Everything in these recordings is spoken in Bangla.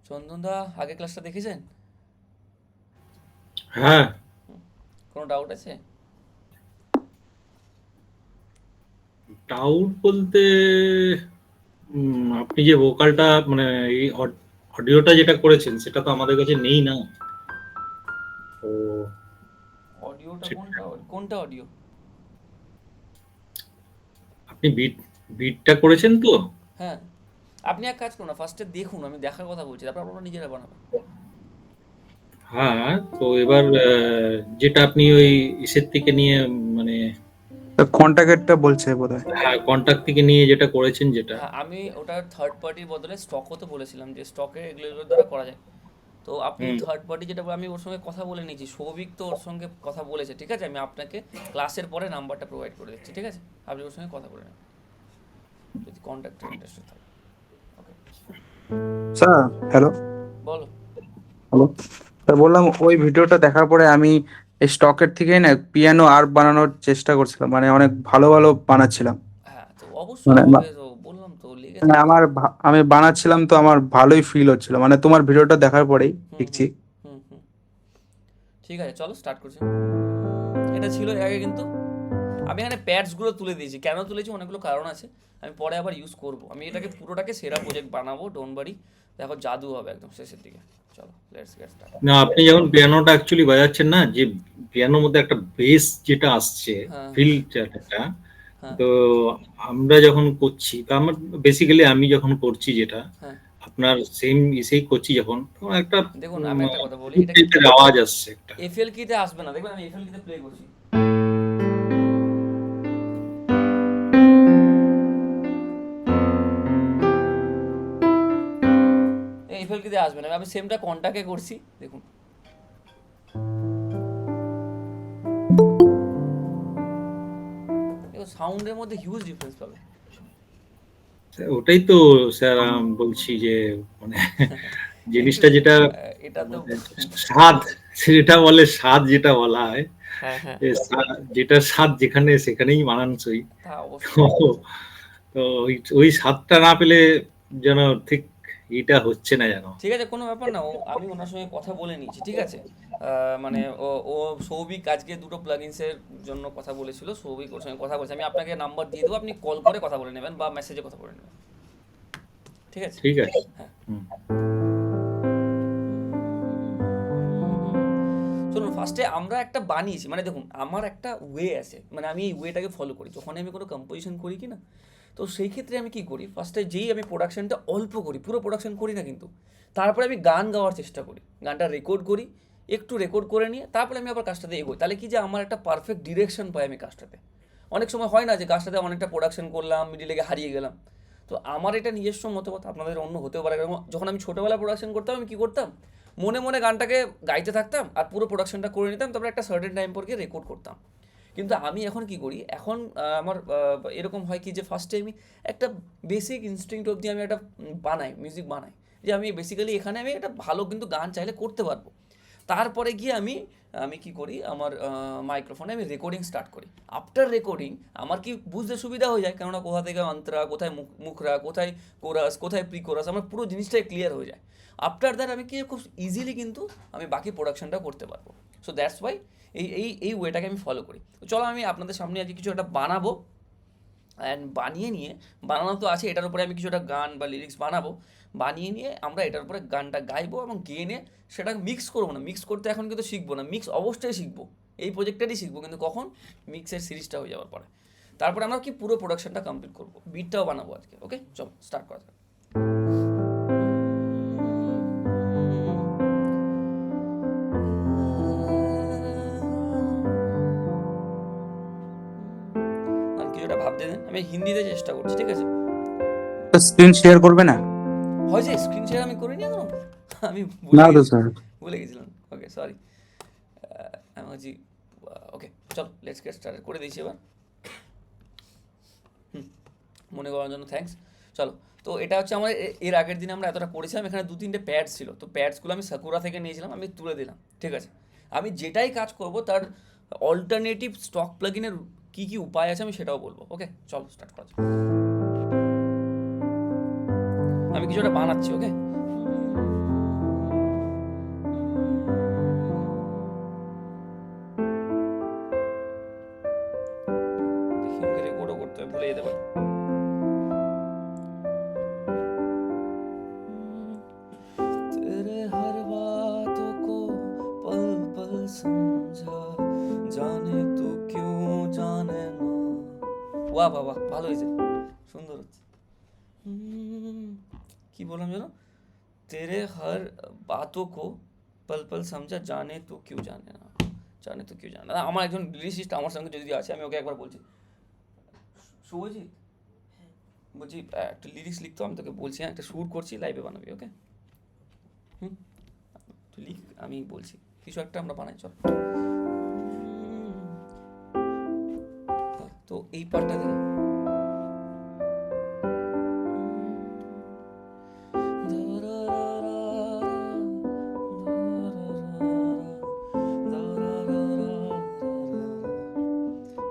চন্দনদা, আগে ক্লাসটা দেখেছেন? হ্যাঁ। কোনো ডাউট আছে? ডাউট বলতে আপনি যে ভোকালটা মানে এই অডিওটা যেটা করেছেন সেটা তো আমাদের কাছে নেই না। তো অডিওটা সেটা কোনটা? কোনটা অডিও? আপনি বিটটা করেছেন তো? হ্যাঁ। আপনি এক কাজ করুন না, ফার্স্টে দেখুন, আমি দেখার কথা বলছি, তারপর আপনারা নিজেরা বানাবেন। হ্যাঁ, তো এবার যেটা আপনি ওই ইসের থেকে নিয়ে মানে কন্টাক্টেরটা বলছে বোধহয়। হ্যাঁ, কন্টাক্ট থেকে নিয়ে যেটা করেছেন যেটা। হ্যাঁ, আমি ওটা থার্ড পার্টির বদলে স্টক হতে বলেছিলাম, যে স্টকে এগুলোর দ্বারা করা যায়। তো আপনি হুম। থার্ড পার্টি যেটা আমি ওর সঙ্গে কথা বলে নিয়েছি, সৌভিক তো ওর সঙ্গে কথা বলেছে, ঠিক আছে? আমি আপনাকে ক্লাসের পরে নাম্বারটা প্রোভাইড করে দিচ্ছি, ঠিক আছে? আপনি ওর সঙ্গে কথা বলে নেন যদি কন্ট্যাক্টে ইন্টারেস্টেড থাকে। ওকে, স্যার, হ্যালো। বলো। হ্যালো স্যার, বললাম ওই ভিডিওটা দেখার পরে আমি এই স্টকের থেকেই না পিয়ানো আর্ট বানানোর চেষ্টা করছিলাম, মানে অনেক ভালো ভালো বানাচ্ছিলাম। হ্যাঁ, তো অবশ্যই মানে হবে, তো বললাম তো লেগে মানে থাকো। আমি বানাচ্ছিলাম তো আমার ভালোই ফিল হচ্ছিল, মানে তোমার ভিডিওটা দেখার পরেই হুম দেখছি। হুম হুম হুম ঠিক আছে, চলো স্টার্ট করছি। এটা ছিল এর আগে, কিন্তু আমি এখানে প্যাডসগুলো তুলে দিয়েছি। কেন তুলেছি, অনেকগুলো কারণ আছে, আমি পরে আবার ইউজ করব। আমি এটাকে পুরোটাকে সেরা প্রজেক্ট বানাবো, ডোন্ট বারি। দেখো জাদু হবে একদম শেষের দিকে। চলো, লেটস গেট স্টার্ট। না, আপনি যখন পিয়ানোটা অ্যাকচুয়ালি বাজাচ্ছেন না, যে পিয়ানোর মধ্যে একটা বেস যেটা আসছে, হ্যাঁ ফিল হ্যাঁ যেটা, হ্যাঁ তো আমরা যখন করছি, তো আমার বেসিক্যালি আমি যখন করছি যেটা, হ্যাঁ। আপনার সেম ইসেই করছি যখন, তখন একটা দেখুন, আমি একটা কথা বলি, এটা কিন্তু টাইপের আওয়াজ আসছে একটা। এফএল কিতে আসবে না, দেখবেন আমি এফএল কিতে প্লে করছি, এফএল কিতে আসবে না। আমি সেমটা কন্টাকে করছি, দেখুন। দেখো সাউন্ডের মধ্যে হিউজ ডিফারেন্স পাবে। ওটাই তো স্যার, বলছি যে মানে একটু জিনিসটা যেটা এটা তো মানে স্বাদ, যেটা বলে স্বাদ, যেটা বলা হয়, হ্যাঁ হ্যাঁ, যেটা স্বাদ যেখানে সেখানেই মানানসই। তা তো অবশ্যই। তো ওই স্বাদটা না পেলে যেন ঠিক এটা হচ্ছে না যেন। ঠিক আছে, কোনো ব্যাপার না। আমি ওনার সঙ্গে কথা বলে নিয়েছি, ঠিক আছে? মানে ও ও সৌভিক আজকে দুটো প্লাগইনসের জন্য কথা বলেছিল, সৌভিক ওর সঙ্গে কথা বলছে। আমি আপনাকে নাম্বার দিয়ে দেবো, আপনি কল করে কথা বলে নেবেন বা মেসেজে কথা বলে নেবেন, ঠিক আছে? ঠিক আছে। হ্যাঁ, হুম। চলুন ফার্স্টে আমরা একটা বানিয়েছি, মানে দেখুন আমার একটা ওয়ে আছে, মানে আমি এই ওয়েটাকে ফলো করি যখন আমি কোনো কম্পোজিশন করি কি না। তো সেই ক্ষেত্রে আমি কি করি, ফার্স্টে যেই আমি প্রোডাকশনটা অল্প করি, পুরো প্রোডাকশন করি না কিন্তু, তারপরে আমি গান গাওয়ার চেষ্টা করি, গানটা রেকর্ড করি, একটু রেকর্ড করে নিয়ে তারপরে আমি আবার কাজটাতে এগোই। তাহলে কি যে আমার একটা পারফেক্ট ডিরেকশন পাই আমি কাজটাতে। অনেক সময় হয় না যে কাজটাতে অনেকটা প্রোডাকশন করলাম, মিডিলে গিয়ে হারিয়ে গেলাম। তো আমার এটা নিজস্ব মতামত, আপনাদের অন্য হতেও পারে। কারণ যখন আমি ছোটোবেলায় প্রোডাকশন করতাম, আমি কী করতাম, মনে মনে গানটাকে গাইতে থাকতাম আর পুরো প্রোডাকশনটা করে নিতাম, তারপরে একটা সার্টেন টাইম পর গিয়ে রেকর্ড করতাম। কিন্তু আমি এখন কি করি, এখন আমার এরকম হয় কি যে ফার্স্টে আমি একটা বেসিক ইনস্টিংক্ট অবধি আমি একটা বানাই, মিউজিক বানাই, যে আমি বেসিক্যালি এখানে আমি একটা ভালো কিন্তু গান চাইলে করতে পারবো। তারপরে গিয়ে আমি আমি কি করি, আমার মাইক্রোফোনে আমি রেকর্ডিং স্টার্ট করি। আফটার রেকর্ডিং আমার কি বুঝতে সুবিধা হয়ে যায়, কেননা কোথা থেকে অন্তরা, কোথায় মুখরা, কোথায় কোরাস, কোথায় প্রি কোরাস, আমার পুরো জিনিসটাই ক্লিয়ার হয়ে যায়। আফটার দ্যাট আমি কি খুব ইজিলি কিন্তু আমি বাকি প্রোডাকশনটা করতে পারবো। সো দ্যাটস ওয়াই এই ওয়েটাকে আমি ফলো করি। তো চলো আমি আপনাদের সামনে আজকে কিছু একটা বানাবো, অ্যান্ড বানিয়ে নিয়ে, বানানো তো আছে, এটার উপরে আমি কিছু একটা গান বা লিরিক্স বানাবো। বানিয়ে নিয়ে আমরা এটার উপরে গানটা গাইবো এবং গেয়ে নিয়ে সেটা মিক্স করবো না। মিক্স করতে এখন কিন্তু শিখবো না, মিক্স অবশ্যই শিখবো, এই প্রজেক্টেরই শিখবো, কিন্তু কখন, মিক্সের সিরিজটা হয়ে যাওয়ার পরে। তারপরে আমরা কি পুরো প্রোডাকশনটা কমপ্লিট করবো, বিটটাও বানাবো আজকে। ওকে, চলো স্টার্ট করা যাক। আর কিছুটা ভাবতে দেন, আমি হিন্দিতে চেষ্টা করছি, ঠিক আছে? স্ক্রিন শেয়ার করবে না? হয় যে স্ক্রিন শেয়ার আমি করিনি এখনো, আমি না ভুলে তো গেছি, স্যার। ভুলে গেছিলাম। ওকে, সরি। আমি হচ্ছি, ওকে, চলো লেটস গেট স্টার্টেড করে দিয়েছি এবার। মনে করার জন্য থ্যাঙ্কস। চলো, তো এটা হচ্ছে আমার এর আগের দিন আমরা এতটা করেছিলাম। এখানে দু তিনটে প্যাডস ছিল, তো প্যাডসগুলো আমি সাকুরা থেকে নিয়েছিলাম, আমি তুলে দিলাম, ঠিক আছে? আমি যেটাই কাজ করব তার অল্টারনেটিভ স্টক প্লাগিনের কী কী উপায় আছে আমি সেটাও বলবো। ওকে, চলো স্টার্ট করা যাক। আমি কিছু একটা বানাচ্ছি, ওকে? বাহ বাহ বাহ, ভালো হয়েছে, সুন্দর হচ্ছে। কি বললাম জানো, তেরে হর বাতোं को पल पल समझा जाने तो क्यों जाने ना, জানে তো কেউ জানে না। আমার একজন লিরিসিস্ট আমার সঙ্গে যদি আছে, আমি ওকে একবার বলছি, শুভজিৎ বলছি একটা লিরিক্স লিখতো, আমি তোকে বলছি, হ্যাঁ একটা সুর করছি, লাইভে বানাবি, ওকে? হুম, তুই লিখ, আমি বলছি কিছু একটা আমরা বানাই, চল। তো এই পার্টটা দেখে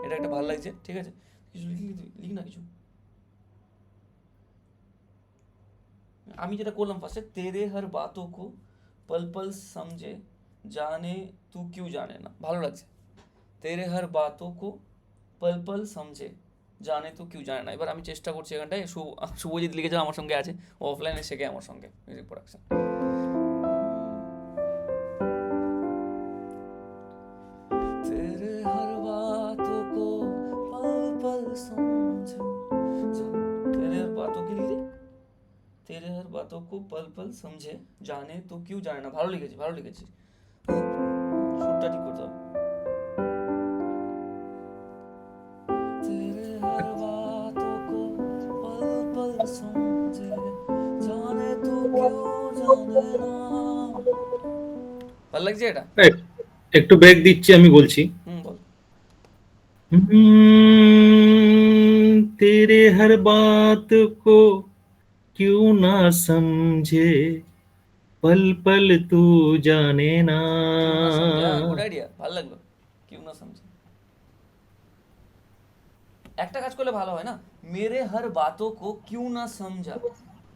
এটা একটা ভালো লাগছে, ঠিক আছে? কিছু লিখ না কিছু। আমি যেটা করলাম ফার্স্টে, তেরে হর বাতোं को पल पल समझे जाने तू क्यों जाने ना, ভালো লাগছে। তেরে হর বাতোं को पल पल समझे জানে তো কেউ জানে না। এবার আমি চেষ্টা করছি এখানটায়, শুভজিৎ লিখেছে, আমার সঙ্গে আছে, ও অফলাইনে শেখে আমার সঙ্গে মিউজিক প্রোডাকশন। तेरे हर बातों को पल पल समझो, तेरे हर बातों के लिए, तेरे हर बातों को पल पल समझे जाने तो क्यों जाने ना, ভালো লিখেছি, ভালো লিখেছি, সুরটা ঠিক করতে হবে। तेरे हर बातों को पल पल समझे जाने तो क्यों जाने ना, ভালো লাগছে এটা? একটু ব্রেক দিচ্ছি, আমি বলছি। বল। तेरे हर बात को क्यों ना समझे पल पल तू जाने ना। क्यों ना समझे, গুড আইডিয়া, ভালো লাগলো। क्यों ना समझे, একটা কাজ করলে ভালো হয় না, মেরে হর বাতোं को क्यों ना समझा,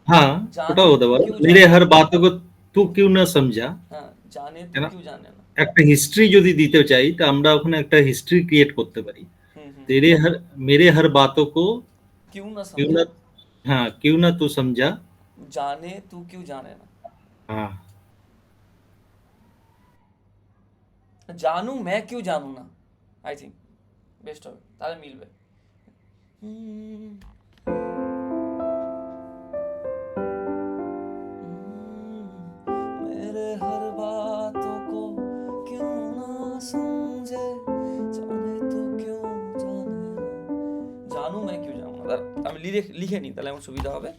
हाँ, জানে ওটা হতে তো পারে, क्यों मेरे जाने हर ना, बातों को तू क्यों ना समझा। হ্যাঁ জানে তো है ना? क्यों जाने ना। একটা হিস্ট্রি যদি দিতে চাই, তা আমরা ওখানে একটা হিস্ট্রি ক্রিয়েট করতে পারি। হুম হুম, तेरे हर मेरे हर बातों को क्यों ना क्यों समझा ना, हाँ, क्यों ना तू समझा। জানে তু क्यों जाने ना, हाँ, জানু मैं क्यों जानू ना, আই থিঙ্ক বেস্ট হবে, তাহলে মিলবে। मेरे हर बातों को क्यों ना समझे जाने तो क्यों जाने ना, জানু मैं क्यों जानू ना, আমি লিখে নিই, তাহলে আমার সুবিধা হবে।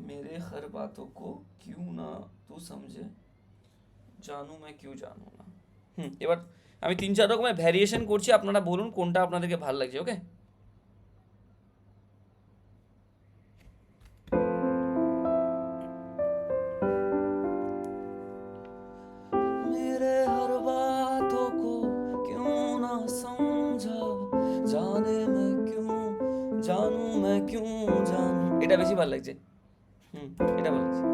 मेरे हर बातों को क्यों ना तू समझे জানু मैं क्यों जानू ना। এবার আমি 3-4 রকমের ভ্যারিয়েশন করছি, আপনারা বলুন কোনটা আপনাদেরকে ভালো লাগছে, ওকে? मेरे हर बातों को क्यों ना समझा जाने मैं क्यों जानू मैं क्यों जानू, এটা বেশি ভালো লাগছে। এটা ভালো লাগছে।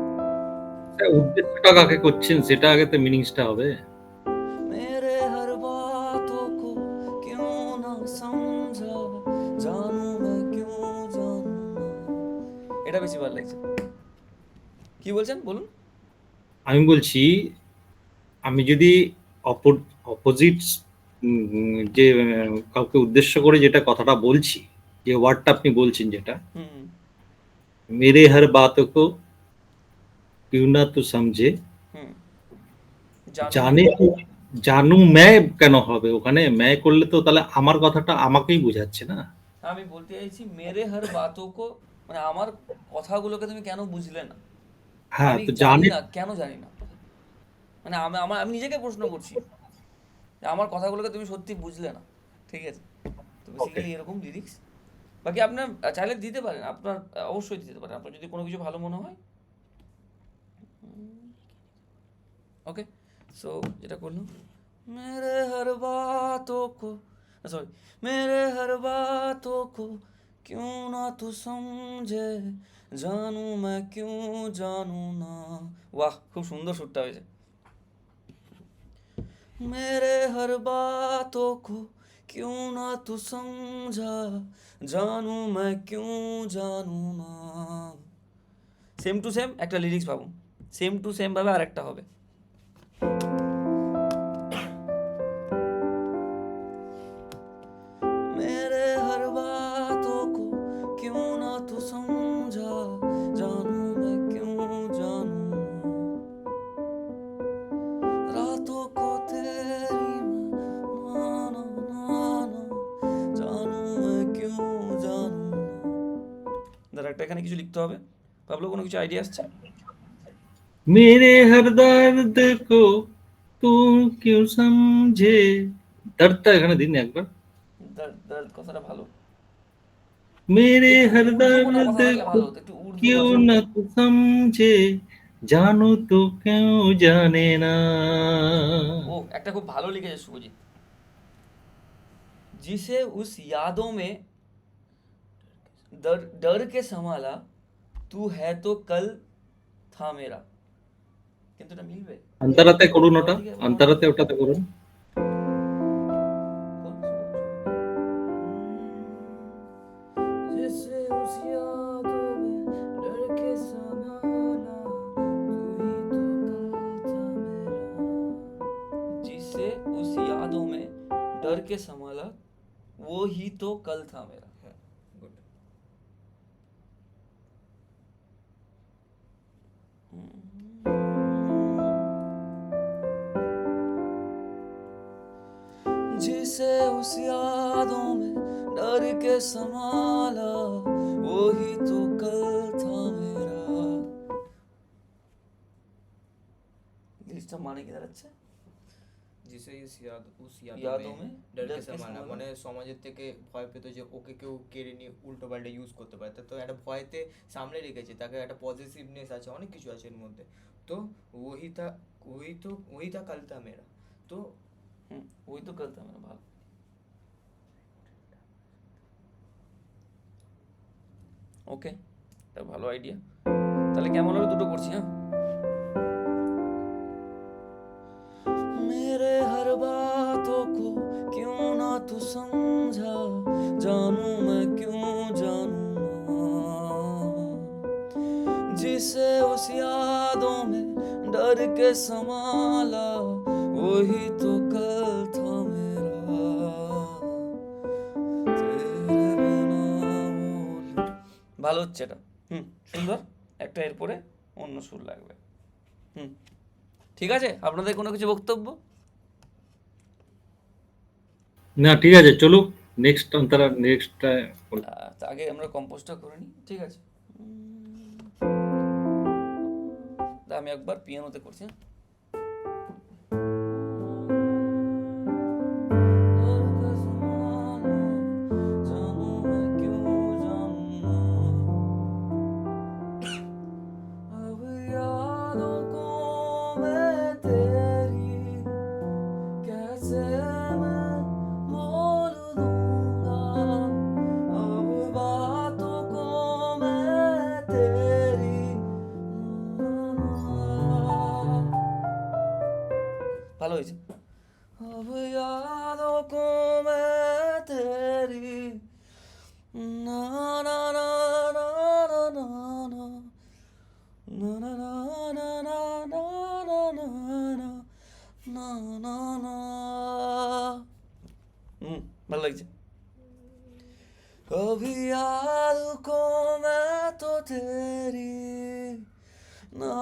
উদ্দেশ্যটা কাকে করছেন সেটা আগে তো মিনিংসটা হবে। मेरे हर बातों को क्यों ना समझा जानू मैं क्यों जानू ना, এটা বেশি ভালো লাগছে। কি বলছেন বলুন? আমি বলছি, আমি যদি অপোজিট যে কাউকে উদ্দেশ্য করে যেটা কথাটা বলছি, যে ওয়ার্ডটা আপনি বলছেন, যেটা হুম মেরে হর বাতোं को क्यों ना तू समझे হুম, জানু জানে তো, জানু मैं কেন হবে ওখানে? मैं করলে তো তাহলে আমার কথাটা আমাকেই বোঝাচ্ছে না। আমি বলতে চাইছি মেরে হর বাতোं को, মানে আমার কথাগুলোকে তুমি কেন বুঝলে না, হ্যাঁ, আমি তো জানি জানে, না কেন জানি না, মানে আমি নিজেকে প্রশ্ন করছি যে আমার কথাগুলোকে তুমি সত্যি বুঝলে না, ঠিক আছে? তো ওকে, বেসিক্যালি এরকম লিরিক্স। বাকি আপনার চাইলে দিতে পারেন, আপনার অবশ্যই দিতে পারেন, আপনার যদি কোনো কিছু ভালো মনে হয়। ওকে, সো যেটা করলাম, মেরে হর বাতোं को, সরি, मेरे हर बातों को क्यों ना तू समझे जानू मैं क्यों जानू ना, বাহ খুব সুন্দর সুরটা হয়েছে। मेरे हर बातों को क्यों ना तू समझा जानू मैं क्यों जानू ना, সেম টু সেম একটা লিরিক্স পাবো, সেম টু সেম ভাবে আরেকটা হবে। একটা এখানে কিছু লিখতে হবে। পাবলো কোনো কিছু আইডিয়া আসছে? मेरे हर दर्द को तू क्यों समझे, दर्दটা এখানে দিন একবার। দর্দ দর্দ কথাটা ভালো, मेरे একটু हर উর্দু কোনো दर्द কথা থাকলে को ভালো হতো, একটু উর্দু क्यों কথা। न तू समझे, জানো তো কেউ জানে না। ও একটা খুব ভালো লিখেছে শুভজিৎ, जिसे उस यादों में डर डर के संभाला, तू है तो कल था मेरा। কিন্তু এটা মিলবে? আন্তারাতে করুন বাবার ওটা, দিকে বাবার দিকে আন্তারাতে ওটাতে করুন। जिसे उस यादों में डर के संभाला, तू ही तो कल था मेरा। जिसे उस यादों में डर के संभाला, वो ही तो कल था मेरा। হ্যাঁ, গুড। जिसे उस यादों में डर के संभाला, वो ही तो कल था मेरा। জিনিসটা মানে কি দাঁড়াচ্ছে? जिसे इस उस यादों यादों में में डर डर के के संभाला, संभाला। মানে সমাজের থেকে ভয় পেত যে ওকে কেউ কেড়ে নিয়ে উল্টো পাল্টা ইউজ করতে পারে, তো একটা ভয়তে সামলে রেখেছে, তাকে একটা পজিটিভনেস আছে, অনেক কিছু আছে এর মধ্যে। তো वही था कल था मेरा। তো ওই তো কল থা মেরা। ভালো, ওকে, এটা ভালো আইডিয়া। তাহলে কেমন হবে দুটো করছি, হ্যাঁ। मेरे हर बातों को क्यों ना तू समझा, जानू मैं क्यों जानू ना, जिसे उस यादों में डर के संभाला, वही तो कल था मेरा, तेरे बिना बोले। ভালো হচ্ছে এটা, সুন্দর। একটা এরপরে অন্য সুর লাগবে। ঠিক আছে, আপনাদের কোনো কিছু বক্তব্য? না ঠিক আছে, চলুক নেক্সট অন্তরা, নেক্সট। তা আগে আমরা কম্পোজটা করে নিই, ঠিক আছে। তা আমি একবার পিয়ানোতে করছি, হ্যাঁ। अब यादों को मैं तेरी कैसे मैं बोल दूंगा, अब बातों को मैं तेरी। ভালো হয়েছে। अब यादों को मैं तेरी, ना ना ना ना ना ना ना, na na na na na na na na na na na। ভালো লাগছে। अभी याद को मैं तो तेरी, ना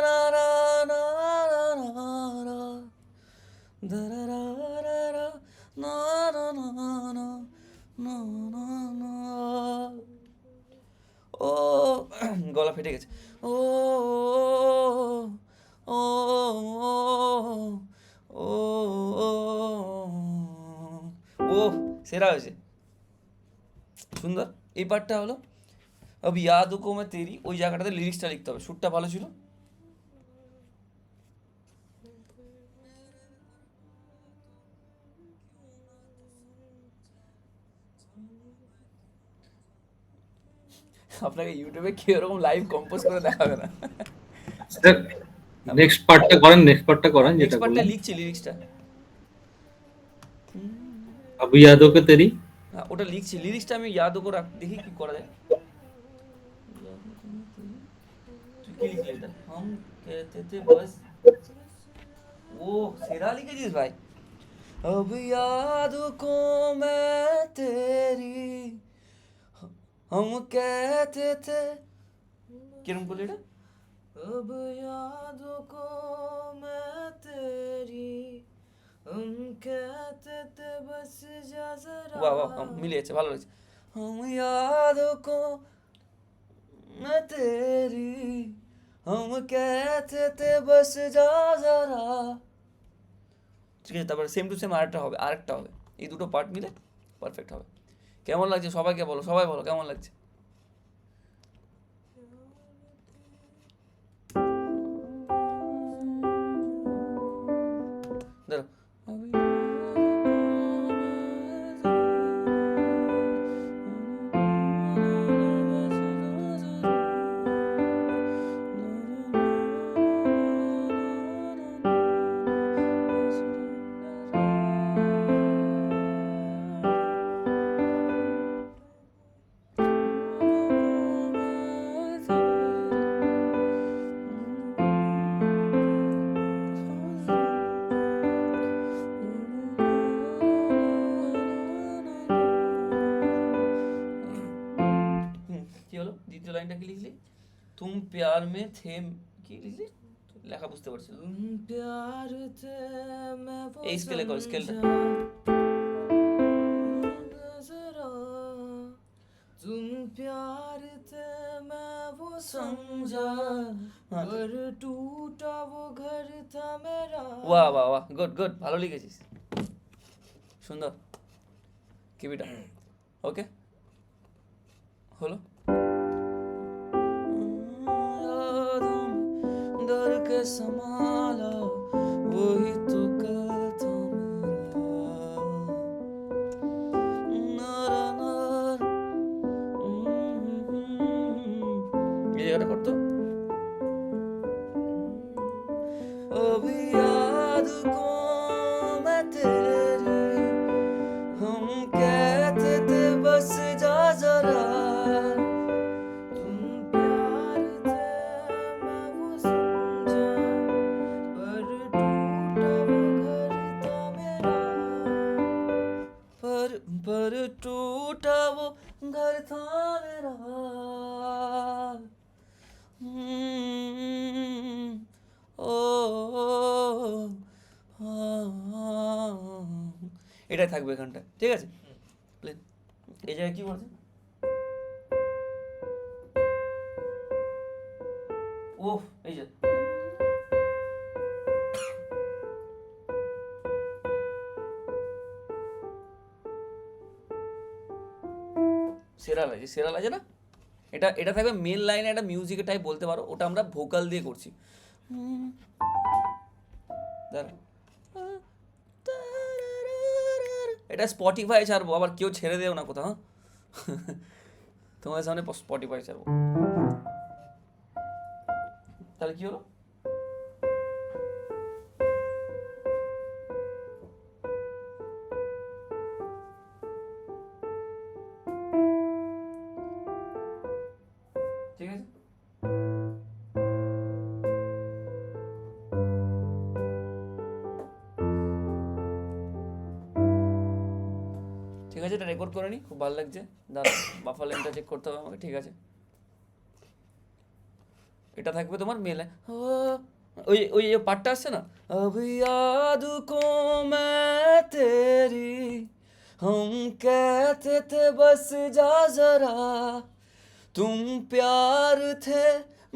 ना ना ना ना ना ना, da da da da da, na na na na na na na। ও গলা ফেটে গেছে। ও ও ও ও সেরা হয়েছে, সুন্দর। এই পার্টটা হলো अब याद को मैं तेरी, ওই জায়গাটাতে লিরিক্সটা লিখতে হবে, সুরটা ভালো ছিল। আপনাকে ইউটিউবে কি এরকম লাইভ কম্পোজ করে দেখাবে না। নেক্সট পার্টটা করেন, নেক্সট পার্টটা করেন যেটা নেক্সট পার্টটা বললেন। লিখছি লিরিক্সটা, अब यादों के तेरी, হ্যাঁ ওটা লিখছি, লিরিক্সটা আমি ইয়াদ করে দেখি কি করা যায়। তুই কি লিখলি এটা? हम कहते थे बस, ও সেরা লিখেছিস ভাই। अब याद को मैं तेरी, हम कहते थे, কিরম করলি এটা? अब याद को मैं तेरी, हम कहते थे बस जा जरा। বাহ বাহ, মিলিয়েছে, ভালো লাগছে। हम याद को मैं तेरी हम कहते थे बस जा जरा। ঠিক আছে, তারপরে সেম টু সেম আরেকটা হবে, এই দুটো পার্ট মিলে পারফেক্ট হবে। কেমন লাগছে সবাইকে বলো, সবাই বলো কেমন লাগছে। দাঁড়াও। কি হলো, দ্বিতীয় লাইনটা কি লিখলি? তুম প্যার মে থে, কি লিখলি? লেখা বুঝতে পারছি না। प्यार थे मैं वो এই স্কেলে কর, স্কেলটা। जरा तुम प्यार थे मैं वो समझा हाँ। पर टूटा वो घर था मेरा। বাহ বাহ বাহ, গুড গুড, ভালো লিখেছিস, সুন্দর, কিবিটা ওকে হলো। डर के संभाला वही तो कल था मेरा। এই জায়গাটা করতো। अभी याद को मैं तेरी हम कहते थे बस जा जरा। तुम प्यार थे मैं वो समझा पर टूटा वो घर था मेरा। पर टूटा वो घर था मेरा। ও এটাই থাকবে এখানটা, ঠিক আছে প্লেন। এই জায়গায় কি বলছে, ও এই যে সেরা লাগে না, এটা এটা থাকবে মেন লাইনে, একটা মিউজিকের টাইপ বলতে পারো, ওটা আমরা ভোকাল দিয়ে করছি। দাঁড়া, এটা স্পটিফাই ছাড়বো, আবার কেউ ছেড়ে দেও না কোথাও, হ্যাঁ? তোমাদের সামনে স্পটিফাই ছাড়বো। তাহলে কি হলো, ঠিক আছে। ঠিক আছে, এটা রেকর্ড করে নি, খুব ভালো লাগছে। দাঁড়া, বাফার লাইনটা চেক করতে হবে আমাকে, ঠিক আছে। এটা থাকবে তোমার মেলে, ওই ওই পার্টটা আসছে না, अभी याद को मैं तेरी हम कहते थे बस जा जरा। तुम प्यार थे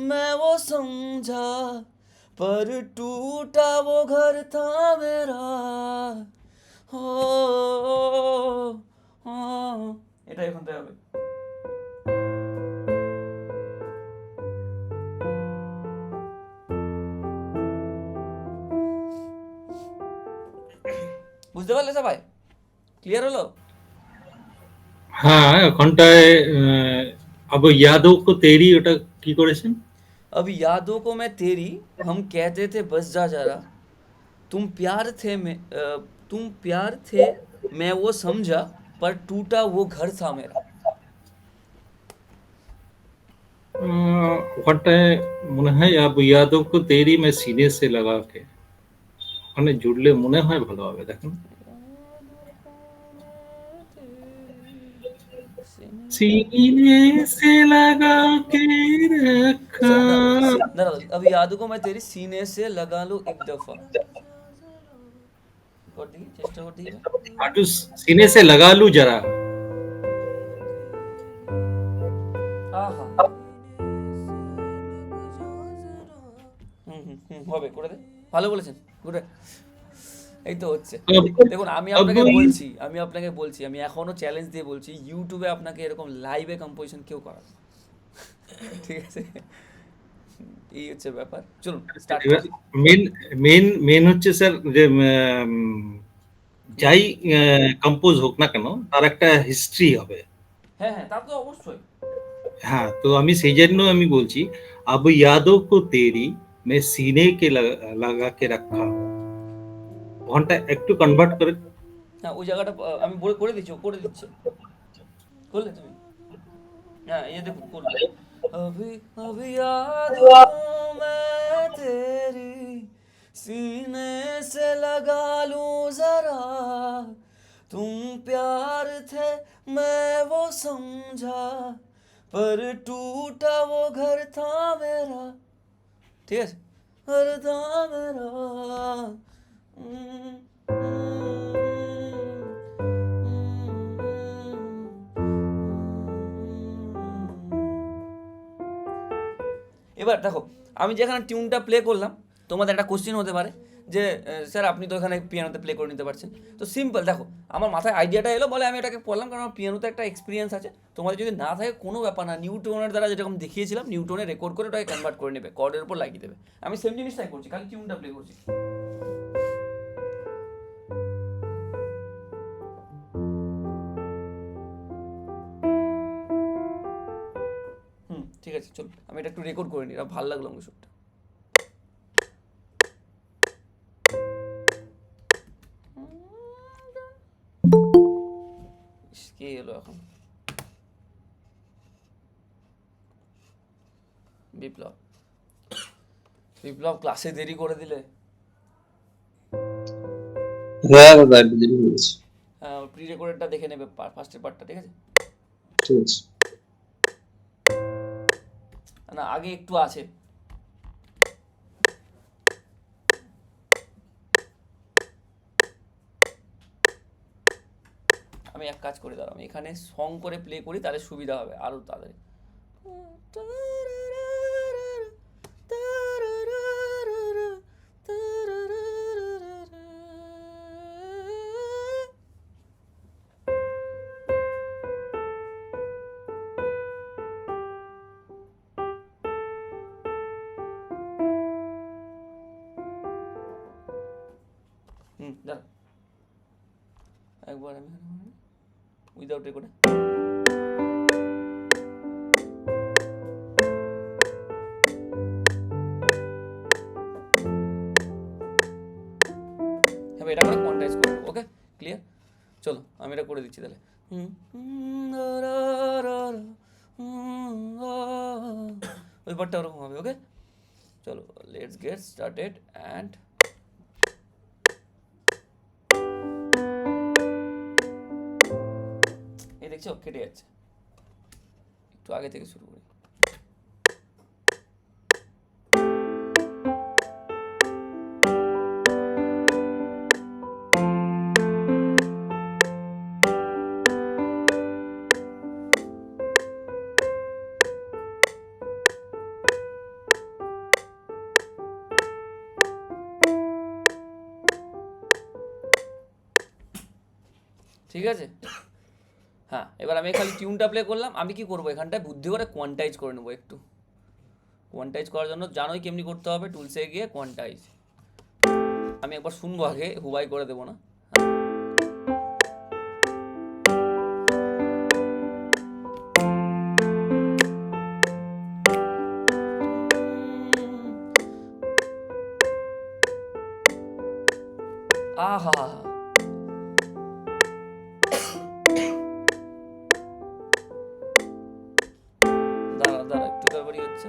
मैं वो समझा पर टूटा वो घर था मेरा। हो এটা এখানটায় হবে। বুঝতে পারলে সবাই, ক্লিয়ার হলো? হ্যাঁ, ওখানটায় আব ইয়াদো কো তেরি, ওটা কি করেছেন? अब यादों को मैं तेरी हम कहते थे बस जा जरा। तुम प्यार थे मैं वो समझा पर टूटा वो घर था मेरा। ওখানটায় মনে হয় আব ইয়াদো কো তেরি মে সিনে সে লাগা কে, ওখানে জুড়লে মনে হয় ভালো হবে। দেখুন, सीने से लगा के रखा। अब यादों को मैं तेरी सीने से लगा लूं एक दफा, कर दी चेष्टा कर दी। आटू सीने से लगा लूं जरा। आहा হবে, করে দে। ভালো বলেছেন, গুড। এই তো হচ্ছে। अब দেখুন আমি अब আপনাকে বলছি, আমি এখনো চ্যালেঞ্জ দিয়ে বলছি, ইউটিউবে আপনাকে এরকম লাইভে কম্পোজিশন কেউ করাবে না। ঠিক আছে, এই হচ্ছে ব্যাপার। চলুন স্টার্ট করি। মেন মেন মেন হচ্ছে স্যার যে যাই কম্পোজ হোক না কেন তার একটা হিস্ট্রি হবে। হ্যাঁ তা তো অবশ্যই। হ্যাঁ, তো আমি সেই জন্য আমি বলছি अब यादों को तेरी मैं सीने के लगा के रखा हूँ। ওখানটা একটু কনভার্ট করে। হ্যাঁ ওই জায়গাটা আমি করে দিচ্ছি, ও করে দিচ্ছে। করলে তুমি? হ্যাঁ এই যে দেখুন করবে। अभी अभी यादों मैं तेरी सीने से लगा लूं जरा, तुम प्यार थे मैं वो समझा, पर टूटा वो घर था मेरा। ঠিক আছে, घर था मेरा। উম, এবার দেখো আমি যেখানে টিউনটা প্লে করলাম, তোমাদের একটা কোশ্চেন হতে পারে যে স্যার আপনি তো এখানে পিয়ানোতে প্লে করে নিতে পারছেন। তো সিম্পল, দেখো আমার মাথায় আইডিয়াটা এলো বলে আমি এটাকে পড়লাম, কারণ আমার পিয়ানোতে একটা এক্সপিরিয়েন্স আছে। তোমাদের যদি না থাকে কোনো ব্যাপার না, নিউটনের দ্বারা যেরকম দেখিয়েছিলাম, নিউটনে রেকর্ড করে ওটাকে কনভার্ট করে নেবে, কর্ডের উপর লাগিয়ে দেবে। আমি সেম জিনিসটাই করছি, খালি টিউনটা প্লে করছি। ঠিক আছে চলো আমি এটা একটু রেকর্ড করে নিই, এটা ভালো লাগলো আমাকে শুটটা। কে এলো এখন? বিপ্লব। বিপ্লব ক্লাসে দেরি করে দিলে। হ্যাঁ দাদা একটু দেরি হয়ে গেছে। প্রি রেকর্ডেডটা দেখে নেবে, ফার্স্টের পার্টটা, ঠিক আছে? ঠিক আছে। না আগে একটু আছে। আমি এক কাজ করি, দাঁড়াও আমি এখানে সং করে প্লে করি, তাহলে সুবিধা হবে আরো তাড়াতাড়ি। দাঁড়াও একবার আমি উইদাউট রেকর্ডে। হ্যাঁ এটা করে কোয়ান্টাইজ করে নেবো, ওকে ক্লিয়ার। চলো আমি এটা করে দিচ্ছি তাহলে। ওই পার্টটা ওরকম হবে, ওকে চলো লেটস গেট স্টার্টেড অ্যান্ড এই দেখছো কেটে যাচ্ছে, একটু আগে থেকে শুরু করি। ঠিক আছে, হ্যাঁ এবার আমি খালি টিউনটা প্লে করলাম। আমি কি করবো এখানটায় বুদ্ধি করে কোয়ান্টাইজ করে নেবো একটু। কোয়ান্টাইজ করার জন্য জানোই কেমনি করতে হবে, টুলসে গিয়ে কোয়ান্টাইজ। আমি একবার শুনবো আগে, হুবাই করে দেবো না। আহা দাঁড়া একটু ব্যাপারই হচ্ছে।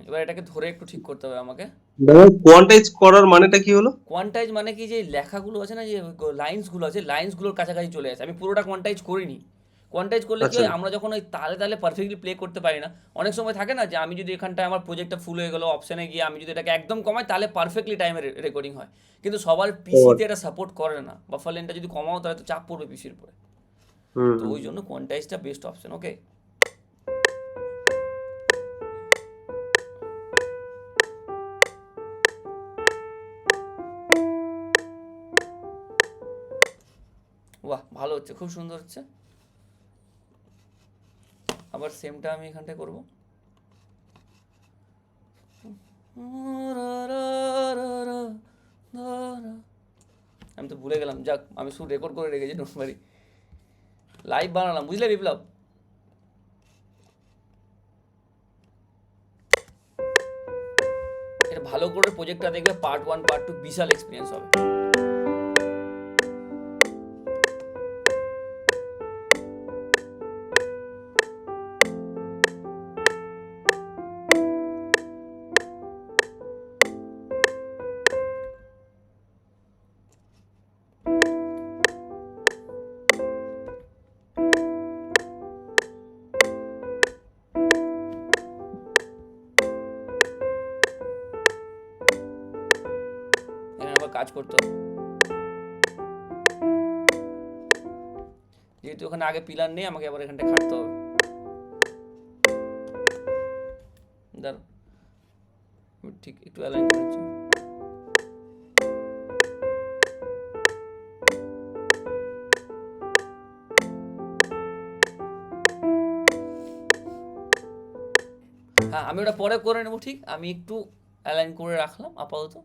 এবার এটাকে ধরে একটু ঠিক করতে হবে আমাকে। দাদা কোয়ান্টাইজ করার মানেটা কি হলো? কোয়ান্টাইজ মানে কি, যে লেখাগুলো আছে না, যে লাইন্সগুলো আছে, লাইন্সগুলোর কাছাকাছি চলে আসে। আমি পুরোটা কোয়ান্টাইজ করিনি, কোয়ান্টাইজ করলে কি আচ্ছা। হয়, আমরা যখন ওই তালে তালে পারফেক্টলি প্লে করতে পারি না, অনেক সময় থাকে না যে আমি যদি এখানটায় আমার প্রজেক্টটা ফুল হয়ে গেলো, অপশানে গিয়ে আমি যদি এটাকে একদম কমাই তাহলে পারফেক্টলি টাইমে রেকর্ডিং হয়, কিন্তু সবার পিসিতে এটা সাপোর্ট করে না, বাফার লেনটা যদি কমাও তাহলে তো চাপ পড়বে পিসির উপরে। হুম তো ওই জন্য কোয়ান্টাইজটা বেস্ট অপশন। ওকে, বাহ ভালো হচ্ছে, খুব সুন্দর হচ্ছে। আবার সেমটা আমি এখানটায় করবো। আমি তো ভুলে গেলাম, যাক আমি শুধু রেকর্ড করে রেখেছি, ডোন্ট ওয়ারি। লাইভ বানালাম, বুঝলে বিপ্লব? এটা ভালো করে প্রজেক্টটা দেখবে, পার্ট 1 পার্ট 2 বিশাল এক্সপিরিয়েন্স হবে। এখানে আবার কাজ করতে হবে, যেহেতু ওখানে আগে পিলার নেই, আমাকে আবার এখানটা খাটতে হবে। দাঁড়াও, আমি ঠিক একটু অ্যালাইন করেছি। হ্যাঁ, আমি ওটা পরে করে নেবো, ঠিক আমি একটু অ্যালাইন করে রাখলাম আপাতত।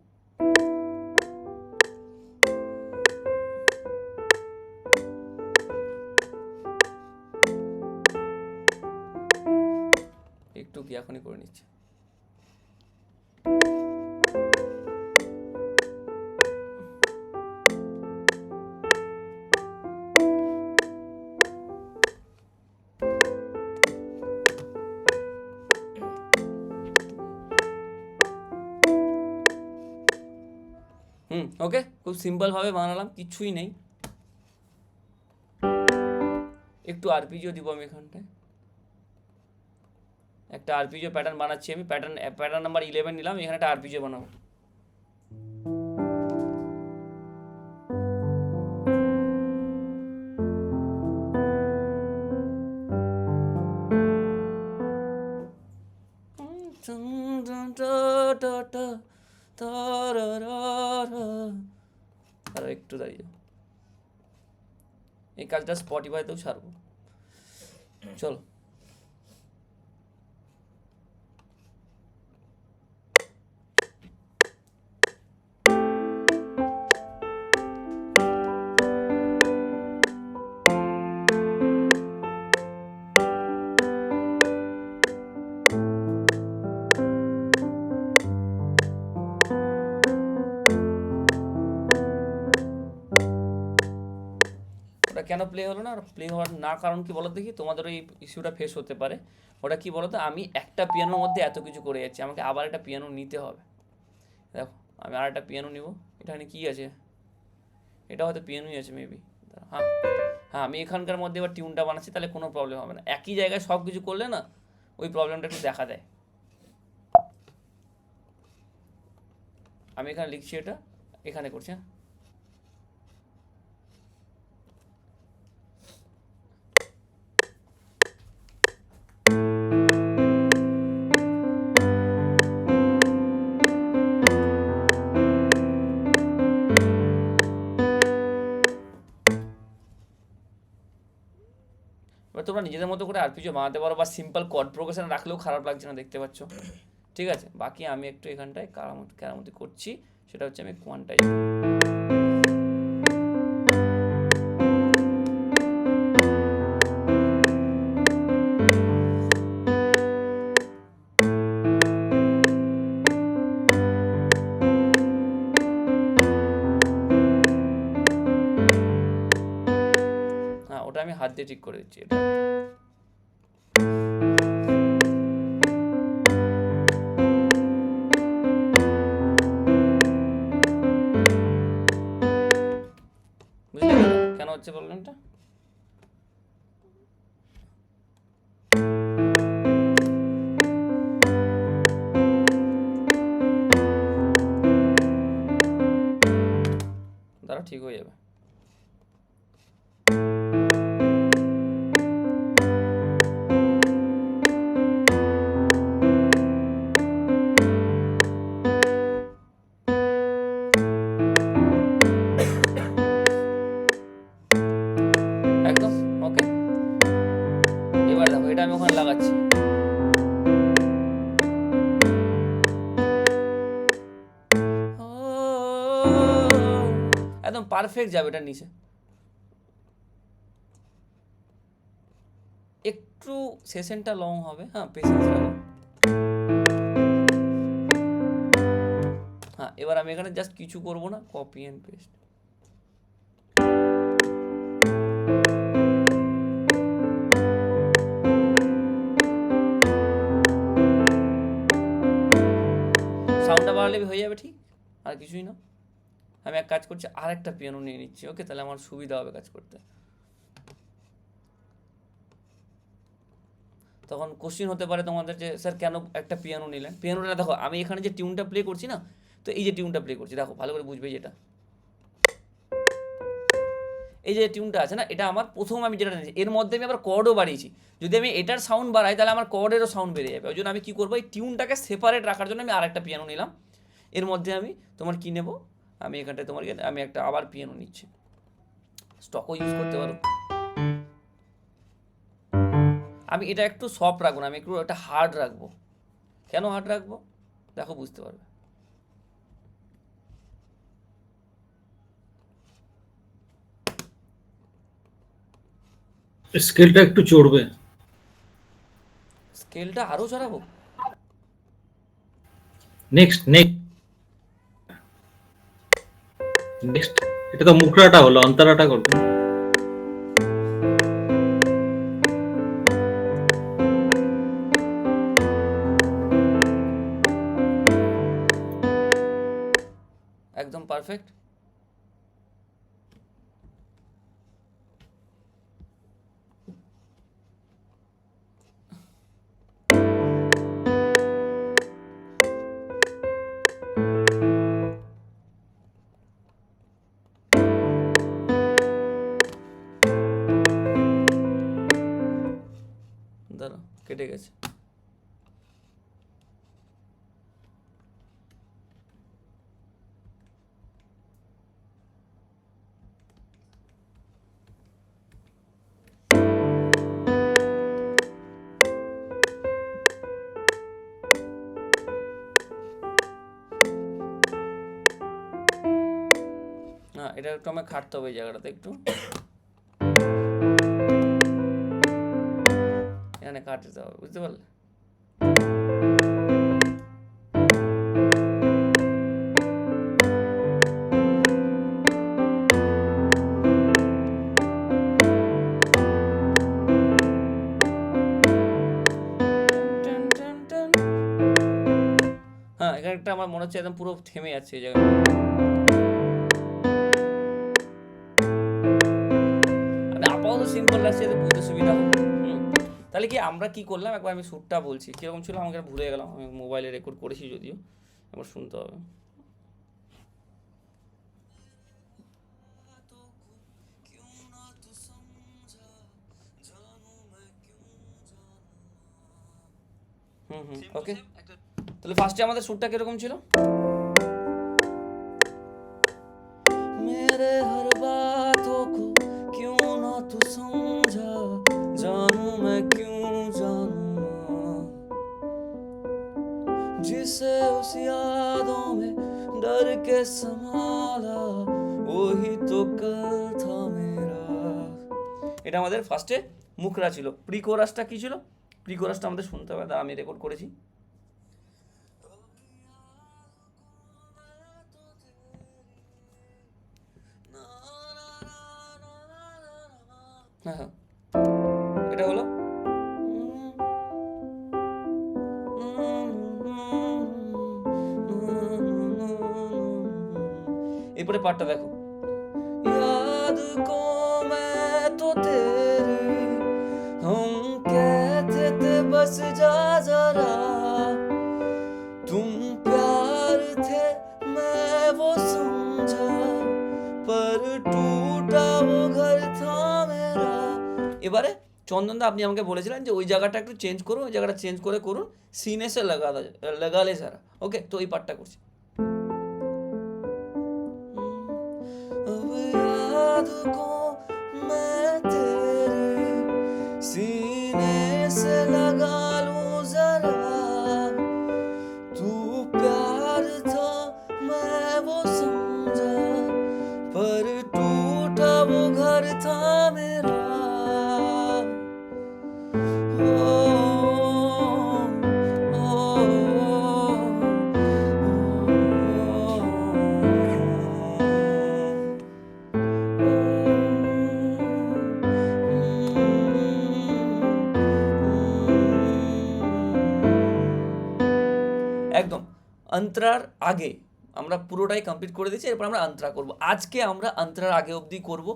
একটু কি এখনই করে নিচ্ছি। ওকে, খুব সিম্পলভাবে বানালাম, কিছুই নেই। একটু আরপিজিও দিব আমি এখানটায়, একটা আরপিজিও প্যাটার্ন বানাচ্ছি আমি। প্যাটার্ন নাম্বার 11 নিলাম, এখানে একটা আরপিজিও বানাবো। আর একটু দাঁড়িয়ে, এই কাজটা স্পটিফাইতেও ছাড়বো। চলো, ওটা কেন প্লে হলো না? প্লে হওয়ার না কারণ কি বলো দেখি, তোমাদের ওই ইস্যুটা ফেস হতে পারে। ওটা কি বলো তো, আমি একটা পিয়ানোর মধ্যে এত কিছু করে যাচ্ছি, আমাকে আবার একটা পিয়ানো নিতে হবে। দেখো, আমি আর একটা পিয়ানো নিব। এখানে কি আছে? এটা হয়তো পিয়ানোই আছে মেবি। হ্যাঁ হ্যাঁ, আমি এখানকার মধ্যে এবার টিউনটা বানাচ্ছি, তাহলে কোনো প্রবলেম হবে না। একই জায়গায় সব কিছু করলে না ওই প্রবলেমটা একটু দেখা দেয়। আমি এখানে লিখছি, এটা এখানে করছি। হ্যাঁ, এবার তোমরা নিজেদের মতো করে আরপিজিও বানাতে পারো, বা সিম্পল কর্ড প্রোগ্রেশন রাখলেও খারাপ লাগছে না, দেখতে পাচ্ছ। ঠিক আছে, বাকি আমি একটু এখানটায় কেরামতি করছি, সেটা হচ্ছে আমি কোয়ান্টাইজ। হ্যাঁ, ওটা আমি হাত দিয়ে ঠিক করে দিচ্ছি। এটা বুঝতে পারলে কেন হচ্ছে প্রবলেমটা? দাঁড়া, ঠিক হয়ে যাবে। একদম ওকে। এবার দেখো, এটা আমি ওখানে লাগাচ্ছি। একদম পারফেক্ট যাবে এটা নিচে। একটু সেশনটা লং হবে, হ্যাঁ, পেশেন্স রাখো। হ্যাঁ, এবার আমি এখানে জাস্ট কিছু করব না, কপি অ্যান্ড পেস্ট। সাউন্ডটা বাড়ালে হয়ে যাবে, ঠিক, আর কিছুই না। আমি এক কাজ করছি, আর একটা পিয়ানো নিয়ে নিচ্ছি, ওকে, তাহলে আমার সুবিধা হবে কাজ করতে। তখন কোশ্চিন হতে পারে তোমাদের যে স্যার কেন একটা পিয়ানো নিলেন। পিয়ানোটা দেখো, আমি এখানে যে টিউনটা প্লে করছি না, তো এই যে টিউনটা প্লে করছি, দেখো ভালো করে বুঝবে যেটা, এই যে টিউনটা আছে না, এটা আমার প্রথম আমি যেটা নিয়েছি, এর মধ্যে আমি আবার কর্ডও বাড়িয়েছি। যদি আমি এটার সাউন্ড বাড়াই তাহলে আমার কর্ডেরও সাউন্ড বেড়ে যাবে। ওই জন্য আমি কী করবো, এই টিউনটাকে সেপারেট রাখার জন্য আমি আর একটা পিয়ানো নিলাম। এর মধ্যে আমি তোমার কী নেবো, আমি এখানটায় তোমার আমি একটা আবার পিয়ানো নিচ্ছি, স্টকও ইউজ করতে পারো। আমি এটা একটু সফট রাখবো না, আমি একটু একটা হার্ড রাখবো। কেন হার্ড রাখবো দেখো, বুঝতে পারবে। স্কেলটা একটু চড়বে, স্কেলটা আরও চড়াবো। নেক্সট এটা তো মুখরাটা হলো, অন্তরাটা করবে। একদম পারফেক্ট। দাঁড়া, কেটে গেছে। না, এটা একটু আমায় খাটতে হবে এই জায়গাটাতে একটু, এখানে কাটতে হবে, বুঝতে পারলে? হ্যাঁ, এখানে একটা আমার মনে হচ্ছে একদম পুরো থেমে যাচ্ছে এই জায়গাটা। আমি আপাতত সিম্পল লাগছে, এতে বুঝতে সুবিধা হবে। তাহলে কি আমরা কি করলাম, একবার আমি সুরটা বলছি কীরকম ছিল, আমাকে ভুলে গেলাম, আমি মোবাইলে রেকর্ড করেছি যদিও, একবার শুনতে হবে। ওকে, তাহলে ফার্স্টে আমাদের সুরটা কিরকম ছিল, मेरे हर बातों को क्यों ना तू समझा, जानू मैं क्यों जानू ना, जिसे उस यादों में डर के संभाला, वही तो कल था मेरा। এটা আমাদের ফার্স্টে মুখরা ছিল। প্রি কোরাসটা কি ছিল, প্রি কোরাসটা আমাদের শুনতে হবে, আমি রেকর্ড করেছি। হ্যাঁ, এটা হলো এরপরে পার্টটা দেখো, याद को मैं तो तेरी हम कहते बस जा जरा तुम प्यार थे मैं वो समझा पर टूटा वो घर था मेरा। এবারে চন্দনদা আপনি আমাকে বলেছিলেন যে ওই জায়গাটা একটু চেঞ্জ করুন, ওই জায়গাটা চেঞ্জ করে করুন সিনে সে লাগালে সারা। ওকে, তো এই পার্টটা করছি। अब याद को मैं तेरी सीने से लगा लूं जरा तू प्यार था मैं वो समझा पर टूटा वो घर था मेरा। ओ, ओ, একদম অন্তরার আগে আমরা পুরোটাই কমপ্লিট করে দিয়েছি, এরপর আমরা অন্তরা করব। আজকে আমরা অন্তরার আগে অবধি করব,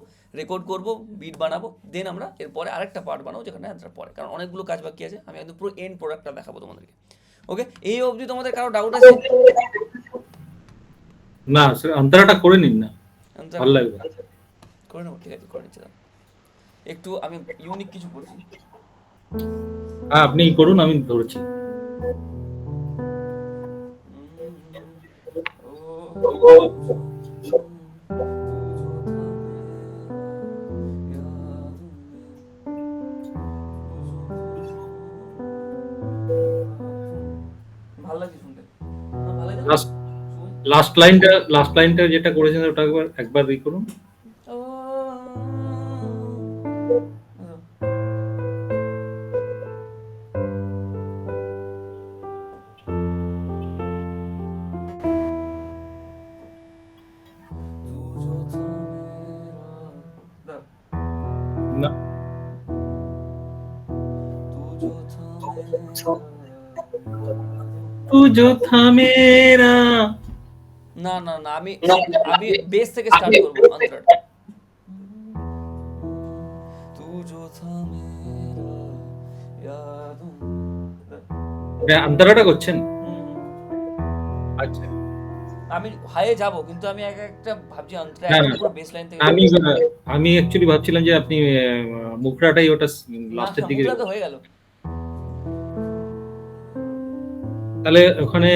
রেকর্ড করব, বিট বানাবো, দেন আমরা এরপরে আরেকটা পার্ট বানাবো যেখানে অন্তরা পরে, কারণ অনেকগুলো কাজ বাকি আছে। আমি একদম পুরো এন্ড প্রোডাক্টটা দেখাবো তোমাদেরকে। ওকে, এই অবধি তোমাদের কারো ডাউট আছে? না স্যার, অন্তরাটা করে নিন না, অন্তরা ভালো লাগবে। করে নেবো, ঠিক আছে করে নিচ্ছি। দাঁড়াও। একটু আমি ইউনিক কিছু করছি। হ্যাঁ আপনি করুন, আমি ধরছি। ভালো লাগছে শুনতে? ভালো লাগছে? লাস্ট লাইনটা যেটা করেছেন ওটা একবার ই করুন। না तू जो था मेरा, না না না, আমি আমি বেস থেকে স্টার্ট করব অন্তরাটা। तू जो था मेरा यादों অন্তরাটা করছেন? আচ্ছা, আমি হাইয়ে যাব, কিন্তু আমি এক একটা ভাবছি অন্তরা না, একদম না। পুরো বেস লাইন থেকে। আমি অ্যাকচুয়ালি ভাবছিলাম যে আপনি মুখরাটাই ওটা লাস্টের দিকে, মুখটা তো হয়ে গেল। তাহলে ওখানে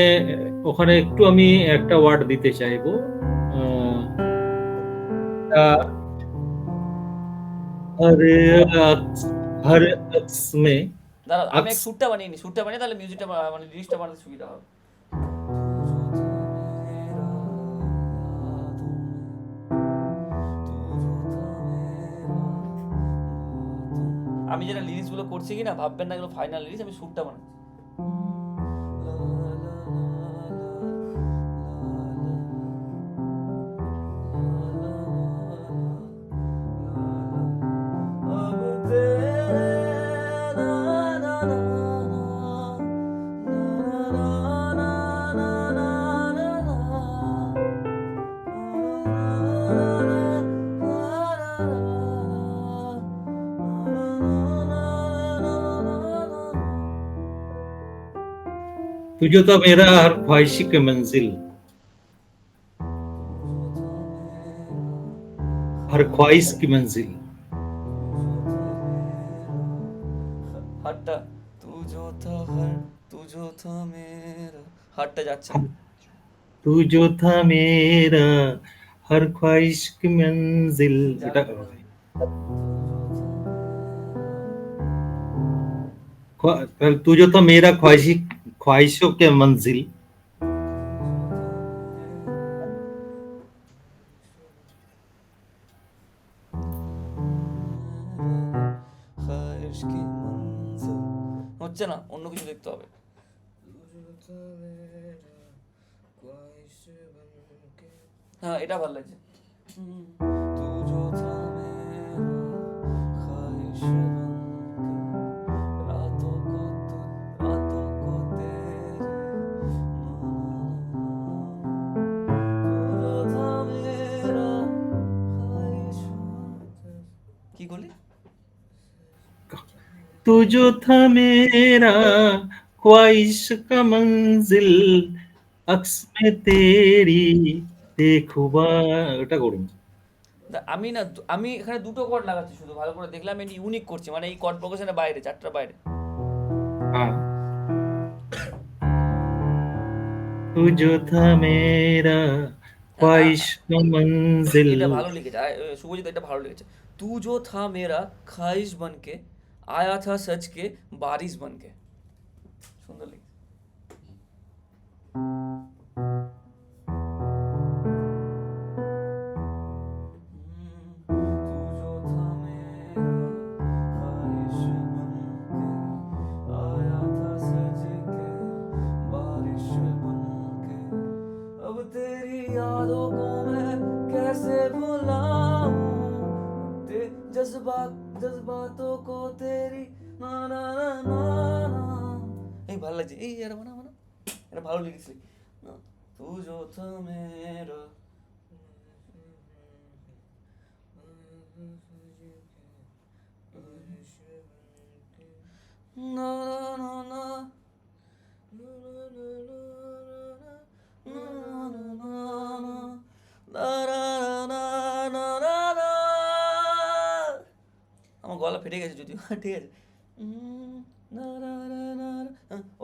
ওখানে একটু আমি একটা ওয়ার্ড দিতে চাইবো। হরে হর अक्स में দাঁড়া, আমি এক अक्स সুরটা বানিয়ে নি, সুরটা বানিয়ে তাহলে মিউজিকটা মানে লিরিক্সটা বানাতে সুবিধা হবে। আমি যেটা লিরিক্স গুলো করছি কিনা ভাববেন না এগুলো ফাইনাল লিরিক্স, আমি সুরটা বানাচ্ছি। तुझे तो मेरा हर ख्वाहिश की मंजिल, हर ख्वाहिश की मंजिल। হাতটা তুজো থা মেরা, হাতটা যাচ্ছে না। तू जो था मेरा हर ख्वाहिश की मंजिल, এটা तू जो था मेरा ख्वाहिशों के मंजिल। ख्वाहिश की मंजिल হচ্ছে না, অন্য কিছু দেখতে হবে। হ্যাঁ, এটা ভালো লাগছে। तू जो था मेरा ख्वाहिश बनके रातों को तेरी तू जो था मेरा ख्वाहिश। কি করলি? तू जो था मेरा ख्वाहिश का मंजिल अक्स में तेरी देखुबा, ওটা করুন। আমি না আমি এখানে দুটো কর্ড লাগাচ্ছি শুধু, ভালো করে দেখলাম আমি ইউনিক করছি, মানে এই কর্ড প্রোগ্রেশনের বাইরে, চারটার বাইরে। হ্যাঁ, तू जो था मेरा হ্যাঁ, ख्वाहिश का मंजिल। এটা ভালো লিখেছে শুভজিৎ, এটা ভালো লিখেছে। তু জো থা মেরা খাইশ বনকে আয়া থা সচ কে বারিশ বনকে, সুন্দর লিখেছে। अब तेरी यादों को मैं कैसे भुलाऊं, जज्बातों को तेरी ना ना ना ना ना। এই ভালো লাগছে, এই এটা বানা বানা, এটা ভালো লিখেছিস। তু জো থা মেরা না না না আমার গলা ফেটে গেছে যদিও, ঠিক আছে।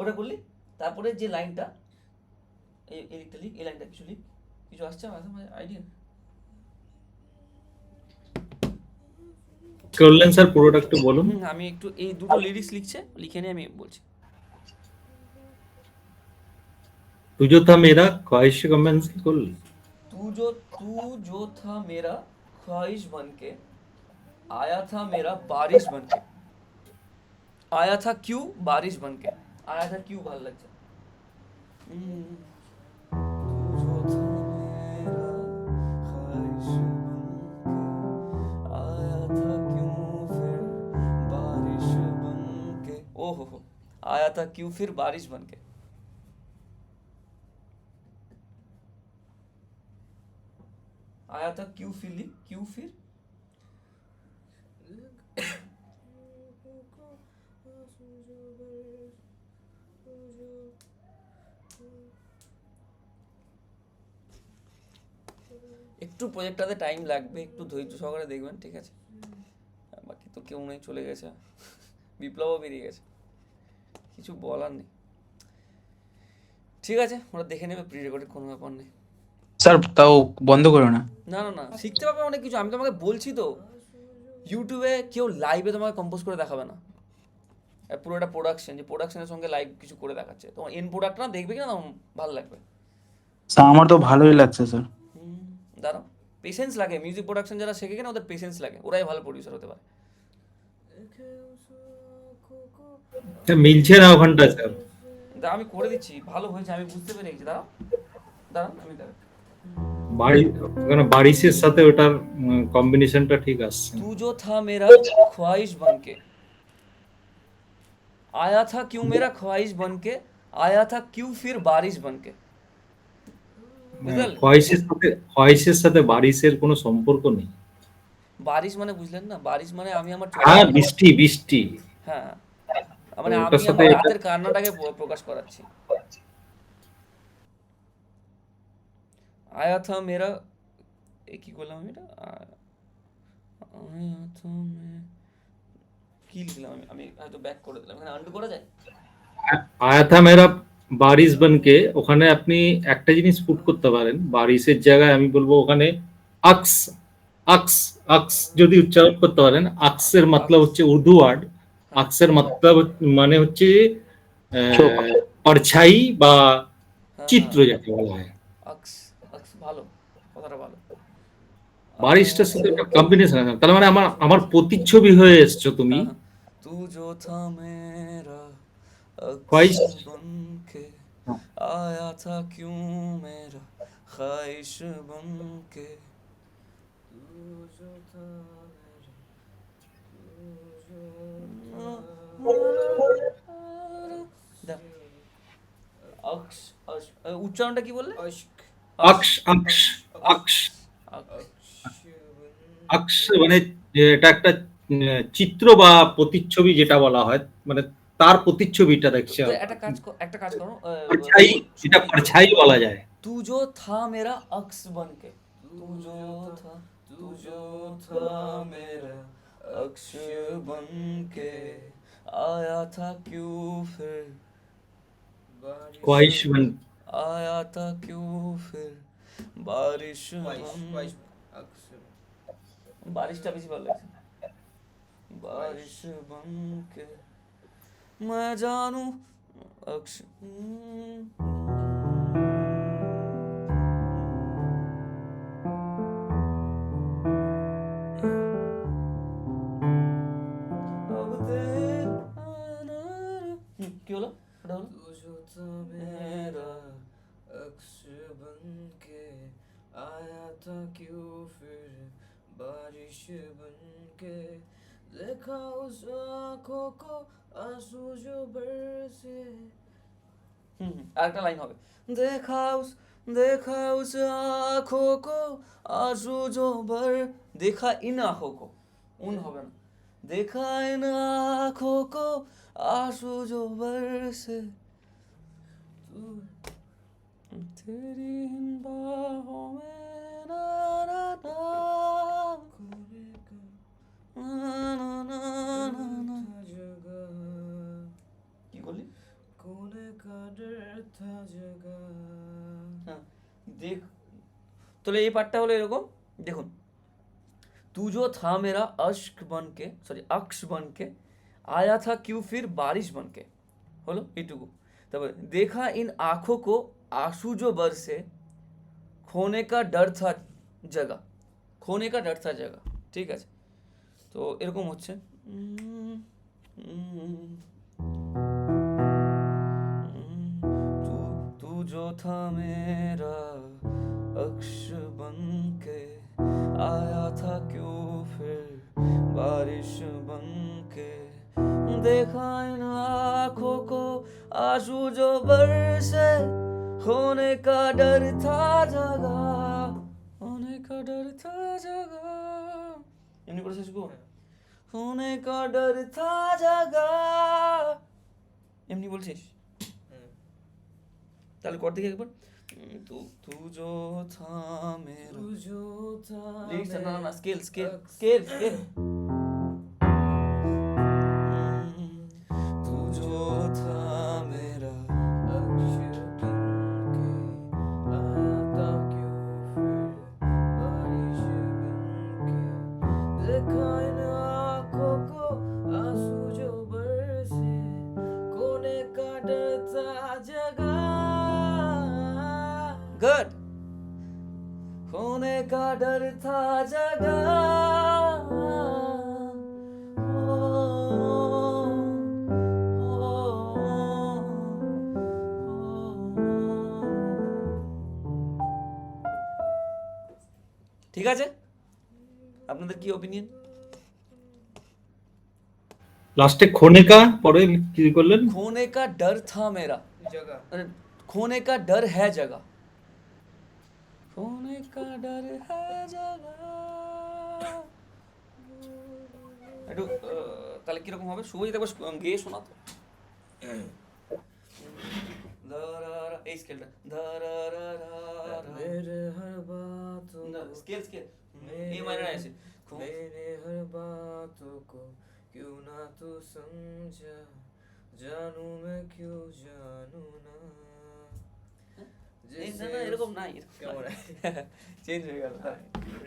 ওটা করলি, তারপরে যে লাইনটা এই দিকটা লিখ, এই লাইনটা কিছু লিখ, কিছু আসছে আমার আইডিয়া। করলেন স্যার, পুরোটা একটু বলুন। আমি একটু এই দুটো লিরিক্স লিখছে, লিখে নিয়ে আমি বলছি। तू जो था मेरा ख्वाहिश का मंजिल করলেন। तू जो था मेरा ख्वाहिश बन के आया था मेरा बारिश बन के, आया था क्यों बारिश बन के, आया था क्यों ভালো লাগছে। तू जो था मेरा ख्वाहिश बन के आया था क्यों फिर बारिश बन के, ओ हो आया था क्यों फिर बारिश बन के। आया था क्यों फिर, क्यों फिर একটু প্রজেক্টটাতে টাইম লাগবে, একটু ধৈর্য সহকারে দেখবেন, ঠিক আছে। বাকি তো কেউ নেই, চলে গেছে, বিপ্লবও বেরিয়ে গেছে, কিছু বলার নেই। ঠিক আছে, ওরা দেখে নেবে, প্রি রেকর্ডেড, কোনো ব্যাপার নেই। স্যার তাও বন্ধ করো না। না না না, শিখতে পারবে অনেক কিছু, আমি তোমাকে বলছি তো। ইউটিউবে কেউ লাইভে তোমাকে কম্পোজ করে দেখাবে না, পুরো একটা প্রোডাকশন, যে প্রোডাকশনের সঙ্গে লাইভ কিছু করে দেখাচ্ছে, তোমার এন্ড প্রোডাক্ট না দেখবে কিনা তোমার ভালো লাগবে। স্যার আমার তো ভালোই লাগছে স্যার। দাঁড়াও, পেশেন্স লাগে, মিউজিক প্রোডাকশন যারা শেখে কিনা ওদের পেশেন্স লাগে, ওরাই ভালো প্রডিউসার হতে পারে। মিলছে না ওখানটা স্যার। আমি করে দিচ্ছি, ভালো হয়েছে, আমি বুঝতে পেরে গেছি। দাঁড়াও দাঁড়ান, আমি দাঁড়াও। বাড়ি ওখানে বারিশের সাথে ওটার কম্বিনেশনটা ঠিক আসছে। तू जो था मेरा ख्वाहिश बन के आया था क्यों मेरा ख्वाहिश बन के आया था क्यों फिर बारिश बन के, বুঝলেন? খ্वाहिशের সাথে বারিশের কোনো সম্পর্ক নেই। বারিশ মানে বুঝলেন না, বারিশ মানে আমি আমার হ্যাঁ, বৃষ্টি বৃষ্টি। হ্যাঁ, মানে ওটার আমি সাথে আমার এটা- রাতের কান্নাটাকে প্রকাশ করাচ্ছি। আয়া থা মেরা, কি করলাম আমি, এটা আয়া থা কি লিখলাম আমি, আমি হয়তো ব্যাক করে দিলাম, এখানে আন্ডু করা যায়। আয়া থা মেরা বারিশ বনকে, ওখানে আপনি একটা জিনিস পুট করতে পারেন, বারিশের জায়গায় আমি বলবো ওখানে আকস, আকস, আকস যদি উচ্চারণ করতে পারেন। আকসের মতলব হচ্ছে উর্দু ওয়ার্ড, আকসের মতলব মানে হচ্ছে পরছাই বা চিত্র যাকে বলা হয়। আক্স, আক্স ভালো, কথাটা ভালো। বারিশটার সাথে একটা কম্বিনেশন আছে, তার মানে আমার প্রতিচ্ছবি হয়ে এসছো তুমি। तू जो था मेरा ख्वाहिश। अक्स बनके आया था क्यों मेरा ख्वाहिश बनके, तू जो था मेरा अक्स, উচ্চারণটা কি বললে? আকস, আকস, আকস, আকস মানে এটা একটা চিত্র বা প্রতিচ্ছবি যেটা বলা হয়, মানে তার প্রতিচ্ছবিটা দেখছে। তো একটা কাজ করো परछाई, যেটা परछाई বলা যায়। तू जो था मेरा अक्स बन के तू जो था मेरा अक्स बन के आया था क्यों फिर ख्वाहिश बन आया था क्यों फिर बारिश ख्वाहिश बारिशটা বেশি ভালো লাগছে बारिश बन के मैं जानू अक्स अब देख কি হলো ওটা হলো तू जो था मेरा अक्स बन के आया था क्यों फिर बारिश बन के देखा उस आँखों को आंसू जो बरसे আরেকটা লাইন হবে देखा उस आँखों को आंसू जो भर देखा इन आँखों को उन হবে না देखा इन आँखों को आंसू जो बरसे तेरी इन बाहों में ना ना ना ना ना ना ना কি বললি कोने का डर था जगा হ্যাঁ দেখ তাহলে এই পার্টটা হলো এরকম দেখুন तू जो था मेरा अश्क बन के सॉरी अक्ष बन के आया था क्यों फिर बारिश बन के হলো এইটুকু তারপরে देखा इन आँखों को आंसू जो बरसे खोने का डर था जगह खोने का डर था जगह ঠিক আছে তো এরকম হচ্ছে तू जो था मेरा अक्ष बन के आया था क्यों फिर बारिश बन के देखा इन आँखों को आंसू जो बरसे होने का डर था जगा होने का डर था जगा এমনি করে শেষ করবো होने का डर था जगा এমনি বলছিস তাহলে কর দেখি একবার तू तू जो था मेरा तू जो था लिरिक्स ना ना स्केल स्केल अक्स स्केल स्केल तू जो था मेरा अक्ष बन के आया था क्यों फिर बारिश बन के देखा इन आँखों को आंसू जो बरसे कोने का डर था जगा गुड होने का डर था जगा ঠিক আছে আপনাদের কি ওপিনিয়ন লাস্টে खोने का পরে কি করলেন? खोने का डर था मेरा जगह अरे खोने का डर है जगह खोने का डर है जगह একটু তাহলে কিরকম হবে শুভ যদি একবার গেয়ে শোনা তো দারারা এই স্কেলটা দারারা मेरे हर बातों না को স্কেল স্কেল এই মাইনার আছে मेरे हर बातों को क्यों ना तू समझा जानू मैं क्यों जानू ना এই না না এরকম নাই কেমন চেঞ্জ হয়ে গেল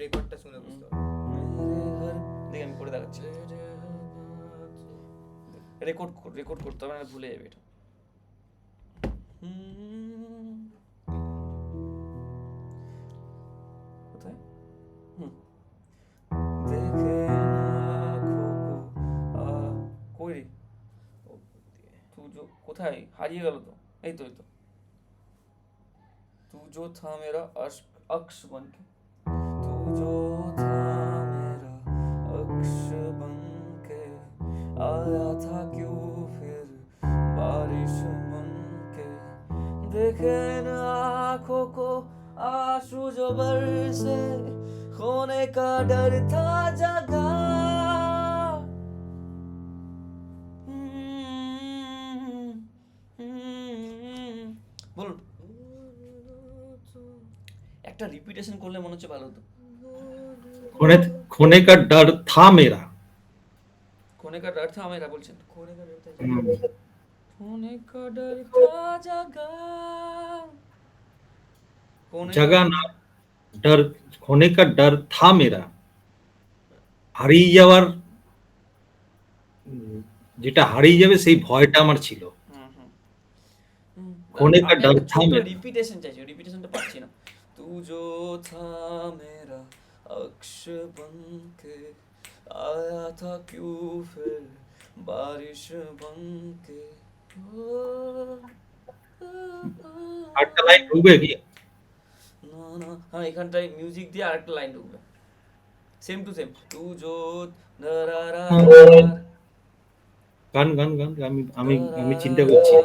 রেকর্ডটা শুনে বুঝতে দেখি আমি করে দেখাচ্ছি হবে রেকর্ড করতে হবে না ভুলে যাবে এটা কোথায় দেখে কই রে কোথায় হারিয়ে গেল তো এই তো तू जो था मेरा अक्ष बन के तू जो था मेरा अक्ष बन के आया था क्यों फिर बारिश बन के देखे न आँखों को आंसू जो बरसे खोने का डर था जगा একটা রিপিটেশন করলে মনে হচ্ছে ভালো হতো। खोने खोने का डर था मेरा। खोने का डर था मेरा বলছেন। खोने का डर था हम्म, खोने का डर था जगा खोने का जगा ना डर, खोने का डर था मेरा, হারিয়ে যাওয়ার যেটা হারিয়ে যাবে সেই ভয়টা আমার ছিল। হুম হুম হুম। खोने का আমি डर একটা था ছোট मेरा। রিপিটেশন চাইছি, রিপিটেশনটা পাচ্ছি না। तू जो था मेरा अक्ष बन के आया था क्यों फिर बारिश बन के ओ, আরেকটা লাইন ঢুকবে কি? না না, হ্যাঁ এখানটায় মিউজিক দিয়ে আরেকটা লাইন ঢুকবে, সেম টু সেম। তু জো গান গান গান আমি আমি আমি চিন্তা করছি।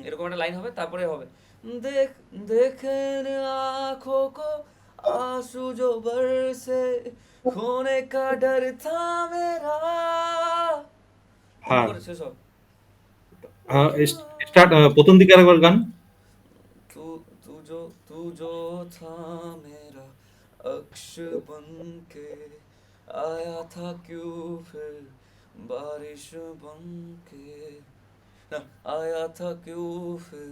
এরকম একটা লাইন হবে, তারপরে হবে দেখ দেখেন आँखों को आंसू जो बरसे खोने का डर था मेरा হ্যাঁ, করে শেষ হবে। স্টার্ট, প্রথম দিকে আরেকবার গান। तू तू जो था मेरा अक्ष बन के आया था क्यों फिर बारिश बन के ना आया था क्यों फिर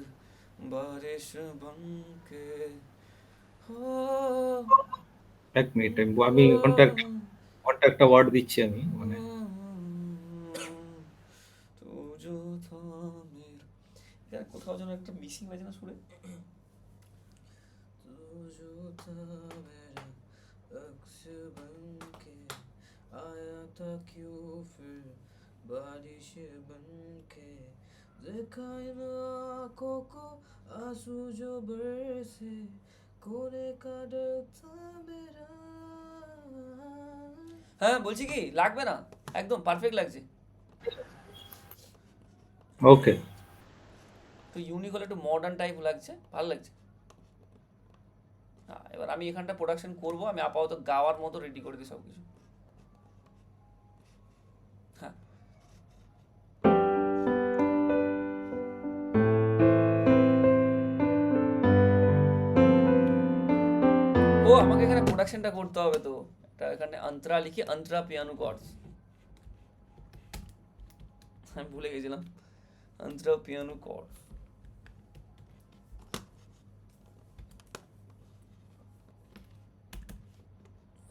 बारिश बन के हो এক মিনিট, আমি ঘন্টা একটা ওয়ার্ড দিচ্ছি আমি, মানে तू जो था मेरा, यार কোথাও যেন একটা মিসিং আছে না সুরে। तू जो था मेरा अक्स बन के आया था क्यों फिर बारिश बन के देखा इन आँखों को आंसू जो बरसे कोने का डर था मेरा। হ্যাঁ বলছি কি লাগবে না, একদম পারফেক্ট লাগছে। ওকে। তো ইউনিক হলে একটু মডার্ন টাইপ লাগছে, ভালো লাগছে। হ্যাঁ এবার আমি এখানটা প্রোডাকশন করব, আমি আপাতত গাওয়ার মতো রেডি করে দিই সব কিছু। হ্যাঁ ও আমাকে এখানে প্রোডাকশনটা করতে হবে, তো এটা এখানে অন্তরা লিখি, অন্তরা পিয়ানো কর্ডস, আমি ভুলে গেছিলাম, অন্তরা পিয়ানো কর্ডস।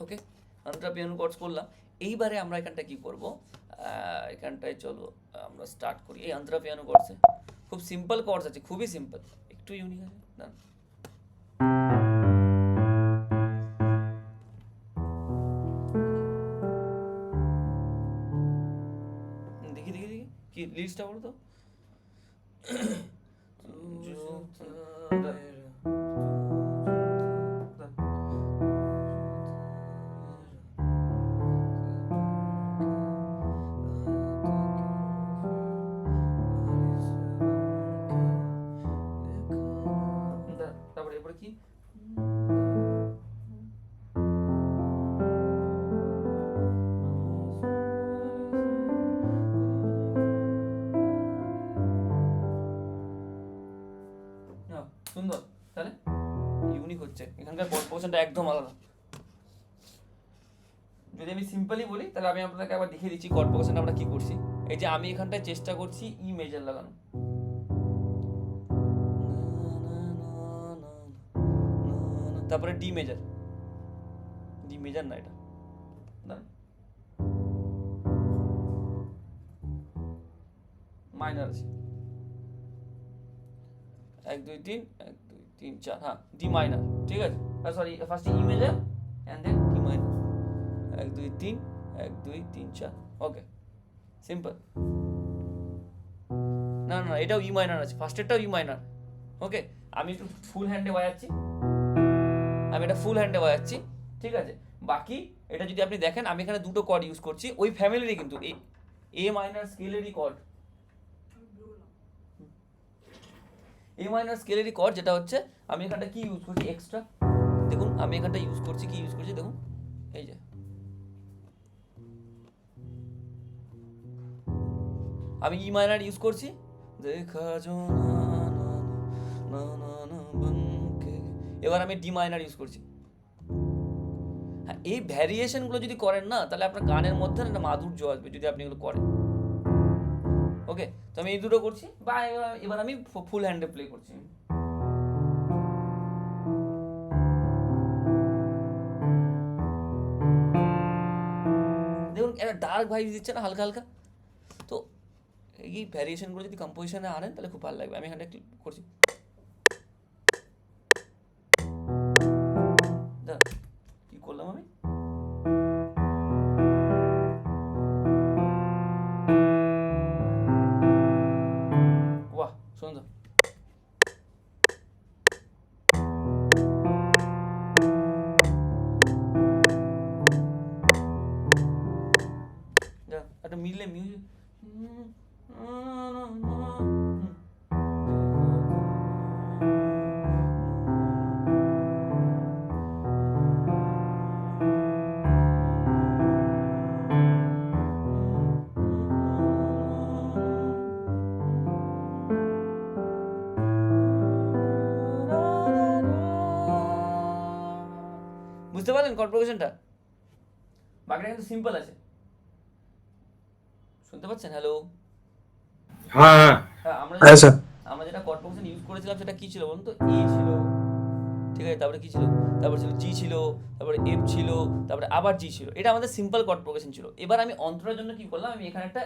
ওকে, অন্তরা পিয়ানো কর্ডস করলাম। এইবারে আমরা এখানটা কি করব, এখানটায় চলো আমরা স্টার্ট করি। এই অন্তরা পিয়ানো কর্ডসে খুব সিম্পল কর্ডস আছে, খুবই সিম্পল, একটু ইউনিক আছে না। দেখি দেখি দেখি কি লিস্টটা বলো তো। তারপরে এরপরে কি সুন্দর, তাহলে ইউনিক হচ্ছে, এখানকার কম্পোজিশনটা একদম আলাদা। যদি আমি সিম্পলি বলি তাহলে আমি আপনাকে আবার দেখিয়ে দিচ্ছি কর্ড প্রোগ্রেশনটা আমরা কি করছি। এই যে আমি এখানটায় চেষ্টা করছি ই মেজর লাগানো, তারপরে ডি মেজর, ডি মেজর না এটা মাইনার আছে, 1 2 3 1 2 3 4, হ্যাঁ ডি মাইনার, ঠিক আছে। Sorry first E major and then D minor, 1 2 3 1 2 3 4, okay simple. না না এটাও ই মাইনার আছে, ফার্স্টেরটাও ই মাইনার, ওকে। আমি একটু ফুল হ্যান্ডে বাজাচ্ছি, আমি এটা ফুল হ্যান্ডে বাজাচ্ছি, ঠিক আছে। বাকি এটা যদি আপনি দেখেন আমি এখানে দুটো কর্ড ইউজ করছি ওই ফ্যামিলিরই, কিন্তু এ মাইনার স্কেলেরই কর্ড, এ মাইনার স্কেলেরই কর্ড, যেটা হচ্ছে আমি এখানটা কি ইউজ করছি এক্সট্রা, দেখুন আমি এখানটা ইউজ করছি কি ইউজ করছি দেখুন, এই যে আমি ই মাইনার ইউজ করছি, দেখা যো না না না বনকে। এবার আমি ডি মাইনার ইউজ করছি। হ্যাঁ, এই ভ্যারিয়েশনগুলো যদি করেন না, তাহলে আপনার গানের মধ্যে না একটা মাধুর্য আসবে যদি আপনি এগুলো করেন। ওকে, তো আমি এই দুটো করছি, বা এবার আমি ফুল হ্যান্ডে প্লে করছি। দেখুন একটা ডার্ক ভাইব দিচ্ছে না হালকা হালকা। তো এই ভ্যারিয়েশনগুলো যদি কম্পোজিশনে আনেন তাহলে খুব ভালো লাগবে। আমি এখানে করছি, কি করলাম আমি, বাহ সুন্দর। একটা মিললে মিউজিক, বুঝতে পারলেন কর্ড প্রোগ্রেশনটা? বাকিটা কিন্তু সিম্পল আছে। শুনতে পাচ্ছেন? হ্যালো। হ্যাঁ হ্যাঁ হ্যাঁ, আমরা হ্যাঁ স্যার। আমরা যেটা কর্ড প্রোগ্রেশন ইউজ করেছিলাম সেটা কি ছিল বলুন তো? এ ছিল, ঠিক আছে, তারপরে কি ছিল, তারপরে ছিল জি ছিল, তারপরে এফ ছিল, তারপরে আবার জি ছিল। এটা আমাদের সিম্পল কর্ড প্রোগ্রেশন ছিল। এবার আমি অন্তরের জন্য কি করলাম, আমি এখানে একটা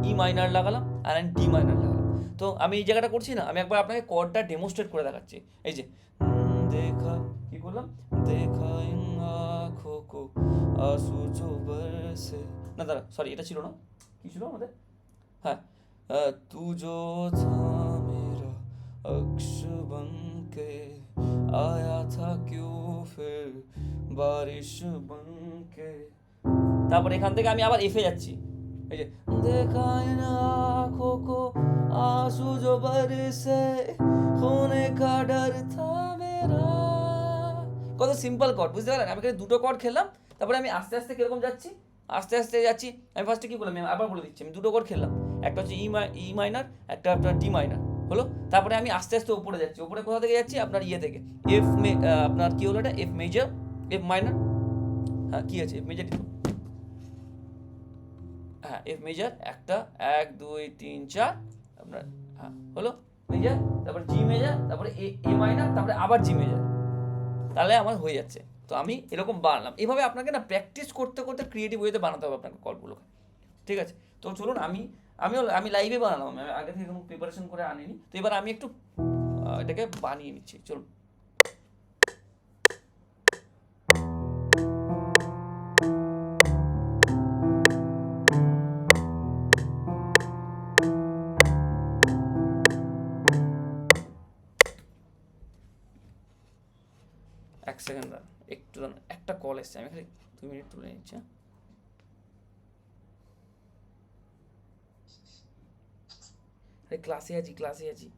ই মাইনার লাগালাম আর ডি মাইনার লাগালাম। তো আমি এই জায়গাটা করছি না, আমি একবার আপনাকে কর্ডটা ডেমোস্ট্রেট করে দেখাচ্ছি। এই যে দেখা, কি করলাম, দেখা ইন আঁখোं को आंसू जो बरसे, না দাঁড়া সরি, এটা ছিল না, কি ছিল আমাদের, হ্যাঁ, तू जो था मेरा अक्ष बन के आया था क्यों फिर बारिश बन के। তারপর এখান থেকে আমি আবার এফে যাচ্ছি। এই যে দেখা इन आँखों को आंसू जो बरसे खोने का डर था मेरा। কত সিম্পল কর্ড, বুঝতে পারলেন? আমি এখানে দুটো কর্ড খেললাম, তারপরে আমি আস্তে আস্তে কিরকম যাচ্ছি, আস্তে আস্তে যাচ্ছি। আমি ফার্স্টে কি করলাম, আমি আবার বলে দিচ্ছি, আমি দুটো কর্ড খেললাম, একটা হচ্ছে ই মাইনার, একটা আপনার ডি মাইনার হলো। তারপরে আমি আস্তে আস্তে উপরে যাচ্ছি। উপরে কোথা থেকে যাচ্ছি, আপনার ইয়ে থেকে, আপনার কি হলো এটা, এফ মেজর, এফ মাইনার, হ্যাঁ কি আছে, এফ মেজর, হ্যাঁ এফ মেজর একটা, 1 2 3 4 আপনার, হ্যাঁ হলো মেজর, তারপর জি মেজর, তারপরে এ মাইনার, তারপরে আবার জি মেজর, তাহলে আমার হয়ে যাচ্ছে। তো আমি এরকম বানালাম। এভাবে আপনাকে না প্র্যাকটিস করতে করতে ক্রিয়েটিভ ওয়েতে বানাতে হবে আপনাকে কলগুলোকে, ঠিক আছে? তো চলুন, আমি লাইভে বানালাম, আমি আগে থেকে কোনো প্রিপারেশন করে আনিনি। তো এবার আমি একটু এটাকে বানিয়ে নিচ্ছি, চলুন। এক সেকেন্ড দাঁড়ান, একটু দাঁড়ান, একটা কল এসছে, আমি খালি 2 মিনিট তুলে নিচ্ছি। আরে ক্লাসে আছি, ক্লাসে আছি।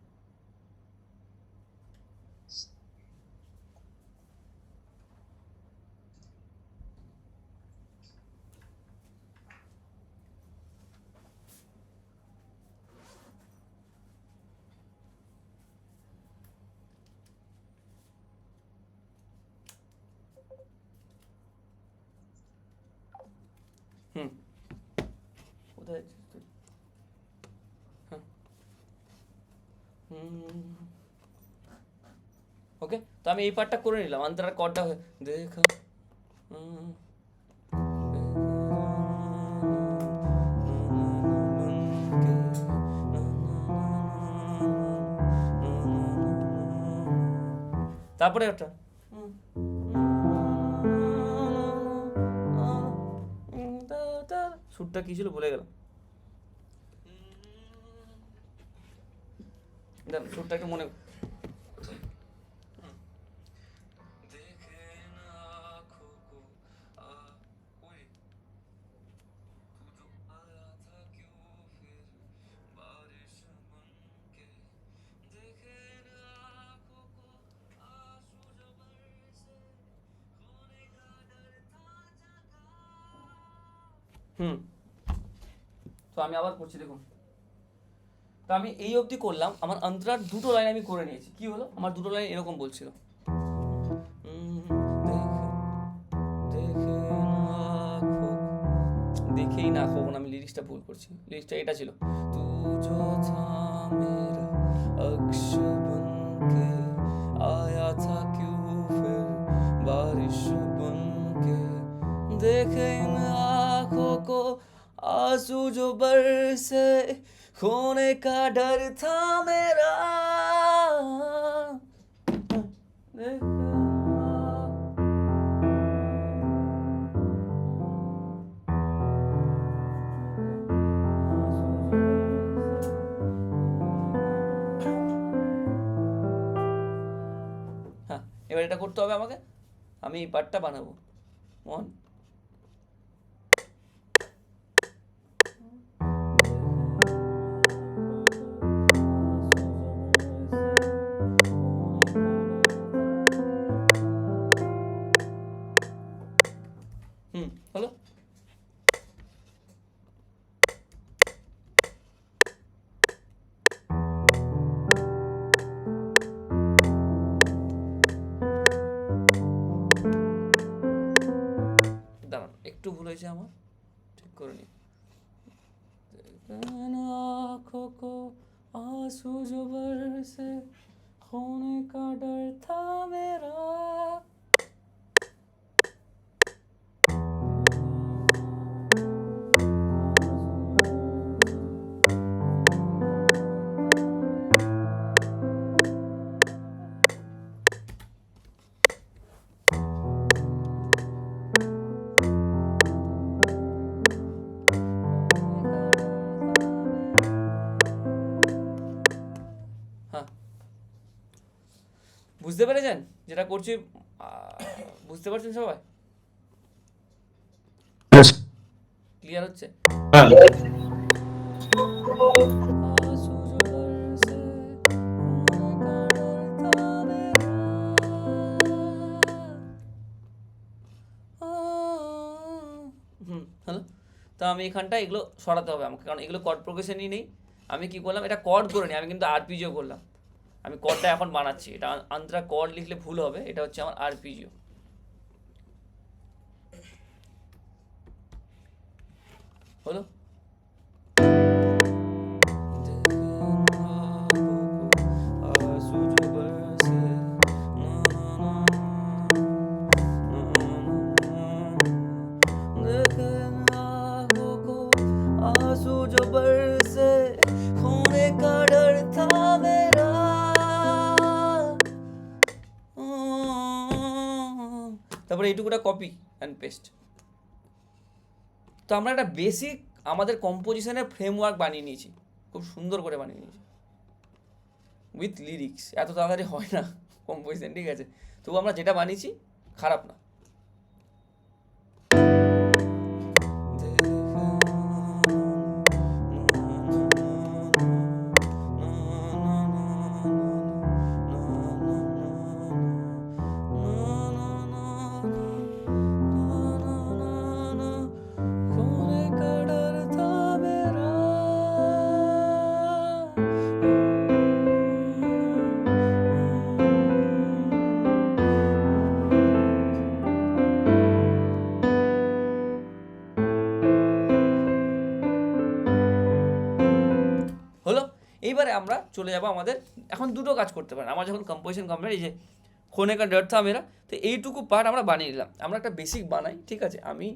হুম, কোথায় আছিস তুই? হ্যাঁ, ওকে, তো আমি এই পার্টটা করে নিলাম, আন্তরার কর্ডটা দেখা, তারপরে ওটা সুরটা কি ছিল ভুলে গেলাম, সুরটা একটু মনে, হুম, তো আমি আবার করছি, দেখুন। তো আমি এই অবধি করলাম, আমার অন্তরার দুটো লাইন আমি করে নিয়েছি। কি হলো, আমার দুটো লাইন এরকম বলছিল, দেখেই না খোকন, আমি লিরিক্সটা ভুল করছি, লিরিক্সটা এটা ছিল, তু जो था मेरा अक्ष बनके आया था क्यों फिर बारिश बनके देखे इन आँखों को आंसू जो बरसे खोने का डर था मेरा देखे হ্যাঁ, এবার এটা করতে হবে আমাকে, আমি এই পার্টটা বানাবো। ওয়ান, হলো। দাঁড়ান, একটু ভুল হয়েছে আমার, ঠিক করে নি। आँखों को आंसू जो बरसे खोने का डर था मेरा। হ্যাঁ, বুঝতে পেরেছেন যেটা করছি? বুঝতে পারছেন সবাই? ক্লিয়ার হচ্ছে? হ্যাঁ, आंसू जो बरसे खोने का डर था मेरा। হ্যালো। তো আমি এখানটা এগুলো সরাতে হবে আমাকে, কারণ এগুলো কর্ড প্রোগ্রেশনই নেই। আমি কি করলাম, এটা কর্ড করে নিই, আমি কিন্তু আরপিজিও করলাম। আমি কর্ডটা এখন বানাচ্ছি, এটা আন্দ্রা কর্ড লিখলে ভুল হবে, এটা হচ্ছে আমার আরপিজিও। হলো। आंसू जो बरसे खोने का डर था मेरा। তারপরে এইটুকুটা কপি অ্যান্ড পেস্ট। তো আমরা একটা বেসিক আমাদের কম্পোজিশনের ফ্রেমওয়ার্ক বানিয়ে নিয়েছি, খুব সুন্দর করে বানিয়ে নিয়েছি উইথ লিরিক্স। এত তাড়াতাড়ি হয় না কম্পোজিশন, ঠিক আছে? তবু আমরা যেটা বানিয়েছি খারাপ না। खोने का डर था मेरा। হলো। এইবারে আমরা চলে যাবো আমাদের, এখন দুটো কাজ করতে পারেন। আমার যখন কম্পোজিশন কমপ্লিট, এই যে খোনে কা ডর থা মেরা, তো এইটুকু পার্ট আমরা বানিয়ে নিলাম। আমরা একটা বেসিক বানাই, ঠিক আছে? আমি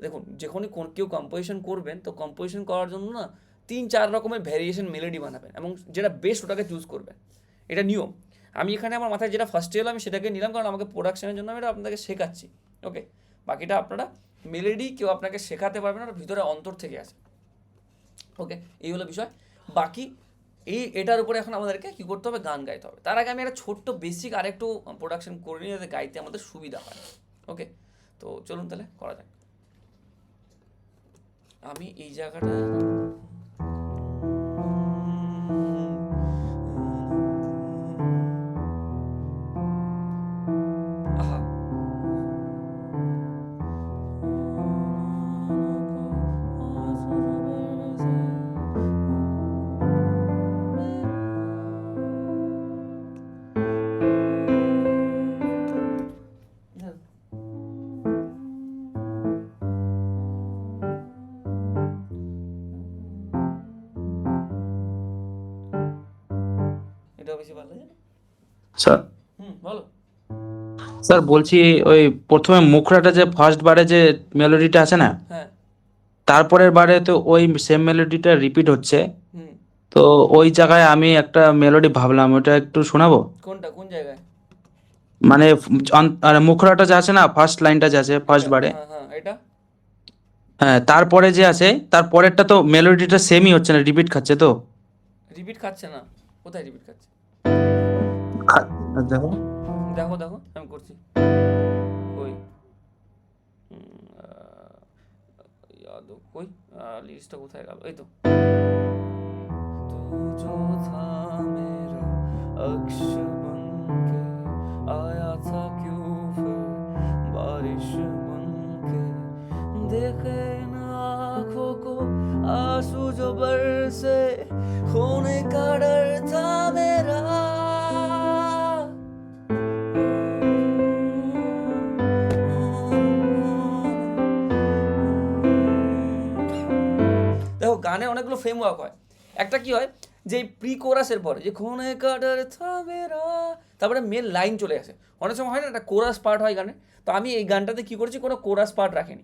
দেখুন, যখনই কেউ কম্পোজিশন করবেন, তো কম্পোজিশন করার জন্য না 3-4 রকমের ভ্যারিয়েশন মেলোডি বানাবেন এবং যেটা বেস্ট ওটাকে চুজ করবেন, এটা নিয়ম। আমি এখানে আমার মাথায় যেটা ফার্স্টে এলো আমি সেটাকে নিলাম, কারণ আমাকে প্রোডাকশনের জন্য আমি এটা আপনাদেরকে শেখাচ্ছি। ওকে, বাকিটা আপনারা মেলোডি কেউ আপনাকে শেখাতে পারবে না, ওটা ভিতরে অন্তর থেকে আসে। ওকে, এই হলো বিষয়। বাকি এটার উপরে এখন আমাদেরকে কী করতে হবে, গান গাইতে হবে। তার আগে আমি একটা ছোট্ট বেসিক আরেকটু প্রোডাকশন করে নিই, যাতে গাইতে আমাদের সুবিধা হয়। ওকে, তো চলুন তাহলে করা যাক। আমি এই জায়গাটা আহা, বেশি ভালো লাগে? স্যার বলো। স্যার বলছি ওই প্রথমে মুখরাটা যে ফার্স্ট বারে যে মেলোডিটা আছে না, হ্যাঁ। তারপরের বারে তো ওই সেম মেলোডিটা রিপিট হচ্ছে। হুম। তো ওই জায়গায় আমি একটা মেলোডি ভাবলাম, ওটা একটু শোনাবো? কোনটা, কোন জায়গায়? মানে আর মুখরাটা যে আছে না, ফার্স্ট লাইনটা যে আছে ফার্স্ট এটা? বারে, হ্যাঁ হ্যাঁ, এটা হ্যাঁ তারপরে যে আছে তারপরেরটা তো মেলোডিটা সেমই হচ্ছে না, রিপিট খাচ্ছে তো। রিপিট খাচ্ছে না? কোথায় রিপিট খাচ্ছে? দেখো দেখো দেখো, আমি করছি। কই? याद কই? লিস্টটা কোথায় গেল? এই তো। तू जो था मेरा अक्ष बनके आया था क्यों फिर बारिश बनके देखे इन आँखों को आंसू जो बरसे खोने का डर था मेरा দেখো গানে অনেকগুলো ফ্রেমওয়ার্ক হয়। একটা কি হয় যে প্রি কোরাসের পরে যে খোনে কাটার থামেরা তারপরে মেন লাইন চলে আসে। অনেক সময় হয় না একটা কোরাস পার্ট হয় গানে, তো আমি এই গানটাতে কি করেছি কোনো কোরাস পার্ট রাখিনি,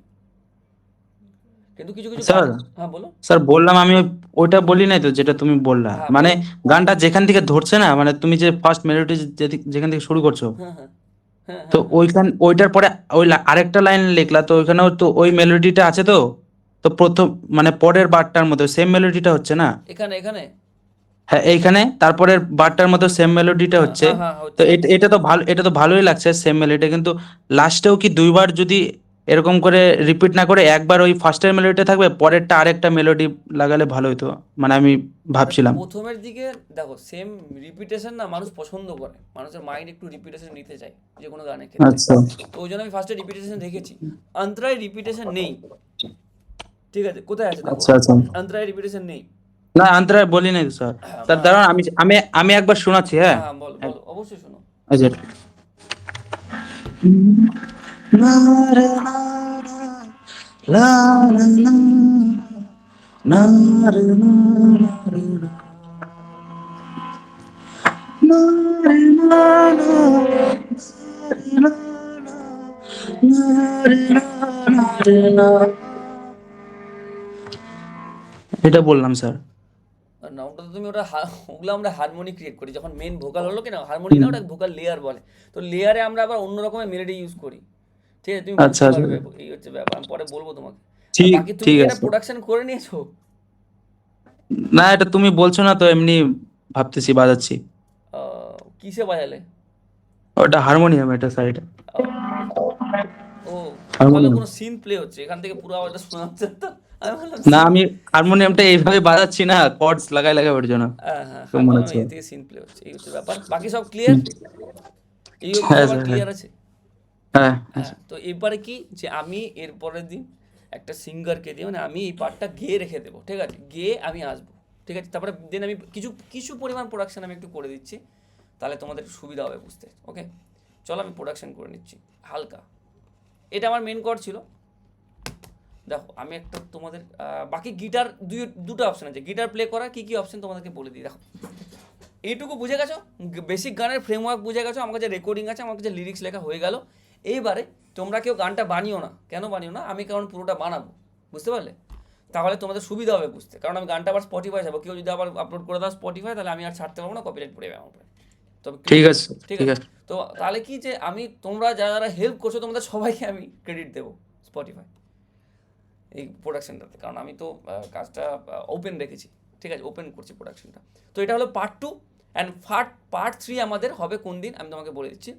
কিন্তু কিছু কিছু স্যার, হ্যাঁ বলো। স্যার বললাম আমি ওইটা বলি নাই তো যেটা তুমি বললা, হ্যাঁ, মানে বলো। গানটা যেখান থেকে ধরছে না, মানে তুমি যে ফার্স্ট মেলোডি যেখান থেকে শুরু করছো, হ্যাঁ হ্যাঁ হ্যাঁ তো হ্যাঁ ওইটার পরে ওই আরেকটা লাইন লিখলা, তো ওইখানেও তো ওই মেলোডিটা আছে তো। তো প্রথম মানে পরের বারটার মধ্যে সেম মেলোডিটা হচ্ছে না। এখানে এখানে হ্যাঁ এইখানে তারপরের বারটার মধ্যে সেম মেলোডিটা হ্যাঁ হচ্ছে। হ্যাঁ হ্যাঁ তো হচ্ছে। এটা তো ভালো, এটা তো ভালোই লাগছে সেম মেলোডিটা, কিন্তু লাস্টেও কি দুইবার যদি এরকম করে রিপিট না করে একবার ওই ফার্স্টের মেলোডিটা থাকবে, পরেরটা আরেকটা মেলোডি লাগালে ভালো হতো, মানে আমি ভাবছিলাম। প্রথমের দিকে দেখো সেম রিপিটেশন না মানুষ পছন্দ করে, মানুষের মাইন্ড একটু রিপিটেশন নিতে চায় যে কোনো গানের ক্ষেত্রে। আচ্ছা তো ওই জন্য আমি ফার্স্টে রিপিটেশন রেখেছি। অন্তরায় রিপিটেশন নেই, ঠিক আছে? কোথায় আছে দেখো, আচ্ছা আচ্ছা। অন্তরায় রিপিটেশন নেই। না আন্তরায় বলি নাই তো স্যার। হ্যাঁ, তার দাঁড়ান আমি আমি আমি একবার শোনাচ্ছি, হ্যাঁ। হ্যাঁ বলো বলো, অবশ্যই শোনো। আচ্ছা। এটা বললাম স্যার। না ওটা তো তুমি ওটা ওগুলো আমরা হারমোনি ক্রিয়েট করি যখন মেন ভোকাল হলো কি না, হারমোনি না, ওটা ভোকাল লেয়ার বলে। তো লেয়ারে আমরা আবার অন্য রকমের মেলোডি ইউজ করি, ঠিক আছে? তুমি আচ্ছা বুঝতে আচ্ছা, পারবে, এই হচ্ছে ব্যাপার, আমি পরে বলবো তোমাকে। আর ঠিক বাকি তুমি ঠিক কি এটা আছে। প্রোডাকশন করে নিয়েছো? না এটা তুমি বলছো না তো এমনি ভাবতেছি বাজাচ্ছি। কিসে বাজালে? ওটা হারমোনিয়াম, এটা স্যার, এটা ও, তাহলে হারমোনিয়াম। কোনো সিন প্লে হচ্ছে এখান থেকে, পুরো আওয়াজটা শোনা যাচ্ছে তো। আমি বললাম না scene- আমি হারমোনিয়ামটা এইভাবে বাজাচ্ছি না, কর্ডস লাগাই লাগাই ওর জন্য। হ্যাঁ হ্যাঁ তো আমি মনে বললাম হচ্ছে। এই থেকে সিন প্লে হচ্ছে, এই হচ্ছে ব্যাপার। বাকি সব ক্লিয়ার? এই অবধি হ্যাঁ সবার স্যার, হ্যাঁ ক্লিয়ার আছে? হ্যাঁ। হ্যাঁ, তো এরপরে কি যে আমি এর পরের দিন একটা সিঙ্গারকে দিয়ে, মানে আমি এই পার্টটা গেয়ে রেখে দেবো, ঠিক আছে? গেয়ে আমি আসবো, ঠিক আছে? তারপরে দেন আমি কিছু কিছু পরিমাণ প্রোডাকশন আমি একটু করে দিচ্ছি, তাহলে তোমাদের সুবিধা হবে বুঝতে। ওকে, চলো আমি প্রোডাকশন করে নিচ্ছি হালকা। এটা আমার মেন কর্ড ছিল। দেখো আমি একটা তোমাদের বাকি গিটার দুটো অপশন আছে গিটার প্লে করার, কী কী অপশন তোমাদেরকে বলে দিই। দেখো এইটুকু বুঝে গেছো, বেসিক গানের ফ্রেমওয়ার্ক বুঝে গেছো, আমার কাছে রেকর্ডিং আছে, আমার কাছে লিরিক্স লেখা হয়ে গেল। এইবারে তোমরা কেউ গানটা বানিও না, কেন বানিও না? আমি কারণ পুরোটা বানাবো, বুঝতে পারলে? তাহলে তোমাদের সুবিধা হবে বুঝতে, কারণ আমি গানটা আবার স্পটিফাই যাবো, কেউ যদি আবার আপলোড করে দাও স্পটিফাই, তাহলে আমি আর ছাড়তে পারবো না, কপিরাইট পড়ে যাবে আমার উপরে। তবে ঠিক আছে ঠিক ঠিক আছে, আছে। তো তাহলে কি যে আমি তোমরা যারা যারা হেল্প করছো তোমাদের সবাইকে আমি ক্রেডিট দেবো স্পটিফাই এই প্রোডাকশনটাতে, কারণ আমি তো কাজটা ওপেন রেখেছি, ঠিক আছে? ওপেন করছি প্রোডাকশনটা। তো এটা হলো পার্ট 2 অ্যান্ড পার্ট 3 আমাদের হবে কোন দিন আমি তোমাকে বলে দিচ্ছি।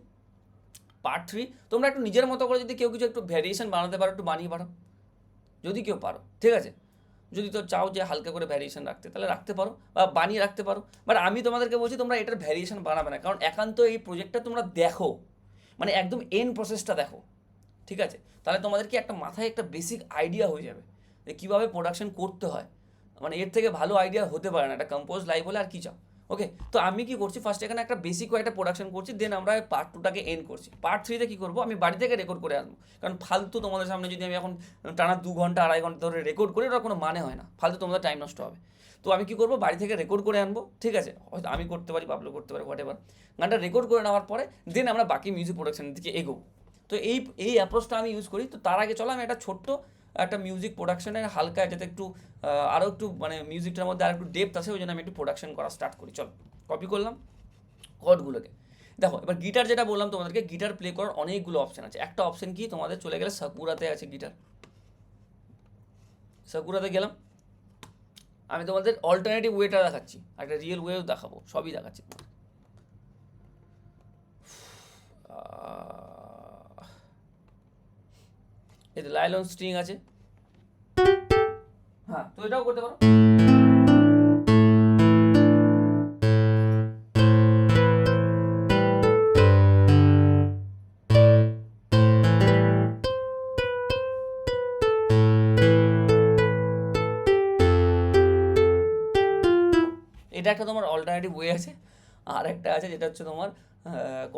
পার্ট 3 তোমরা একটু নিজের মতো করে যদি কেউ কিছু একটু ভ্যারিয়েশন বানাতে পারো, একটু বানিয়ে পারো, যদি কেউ পারো, ঠিক আছে? যদি তো চাও যে হালকা করে ভ্যারিয়েশন রাখতে, তাহলে রাখতে পারো বা বানিয়ে রাখতে পারো। বাট আমি তোমাদেরকে বলছি তোমরা এটার ভ্যারিয়েশন বানাবে না, কারণ একান্ত এই প্রজেক্টটা তোমরা দেখো, মানে একদম এন্ড প্রসেসটা দেখো, ঠিক আছে? তাহলে তোমাদের কি একটা মাথায় একটা বেসিক আইডিয়া হয়ে যাবে যে কীভাবে প্রোডাকশন করতে হয়। মানে এর থেকে ভালো আইডিয়া হতে পারে না, একটা কম্পোজ লাইভ হলে আর কী চাও। ওকে, তো আমি কি করছি ফার্স্ট এখানে একটা বেসিক একটা প্রোডাকশন করছি, দেন আমরা পার্ট টুটাকে এন্ড করছি। পার্ট থ্রিতে কী করবো, আমি বাড়ি থেকে রেকর্ড করে আনবো, কারণ ফালতু তোমাদের সামনে যদি আমি এখন টানা 2 ঘন্টা 2.5 ঘন্টা ধরে রেকর্ড করি, ওটার কোনো মানে হয় না, ফালতু তোমাদের টাইম নষ্ট হবে। তো আমি কী করবো, বাড়ি থেকে রেকর্ড করে আনবো, ঠিক আছে, হয়তো আমি করতে পারি, পাবলো করতে পারি, হোয়াট এভার। গানটা রেকর্ড করে নেওয়ার পরে দেন আমরা বাকি মিউজিক প্রোডাকশনের দিকে এগোবো। তো এই অ্যাপ্রোচটা আমি ইউজ করি। তো তার আগে চলো আমি একটা ছোট্ট একটা মিউজিক প্রোডাকশনের হালকা, যাতে একটু আরও একটু মানে মিউজিকটার মধ্যে আর একটু ডেপথ আছে, ওই জন্য আমি একটু প্রোডাকশন করা স্টার্ট করি। চলো কপি করলাম কর্ডগুলোকে। দেখো এবার গিটার যেটা বললাম তোমাদেরকে, গিটার প্লে করার অনেকগুলো অপশন আছে। একটা অপশন কি, তোমাদের চলে গেলে সাকুরাতে আছে গিটার, সাকুরাতে গেলাম, আমি তোমাদের অল্টারনেটিভ ওয়েটা দেখাচ্ছি, একটা রিয়েল ওয়েও দেখাবো, সবই দেখাচ্ছি। এই তো লাইলন স্ট্রিং আছে, হ্যাঁ, তো এটাও করতে পারো। এটা একটা তোমার অল্টারনেটিভ ওয়ে আছে। আর একটা আছে যেটা হচ্ছে তোমার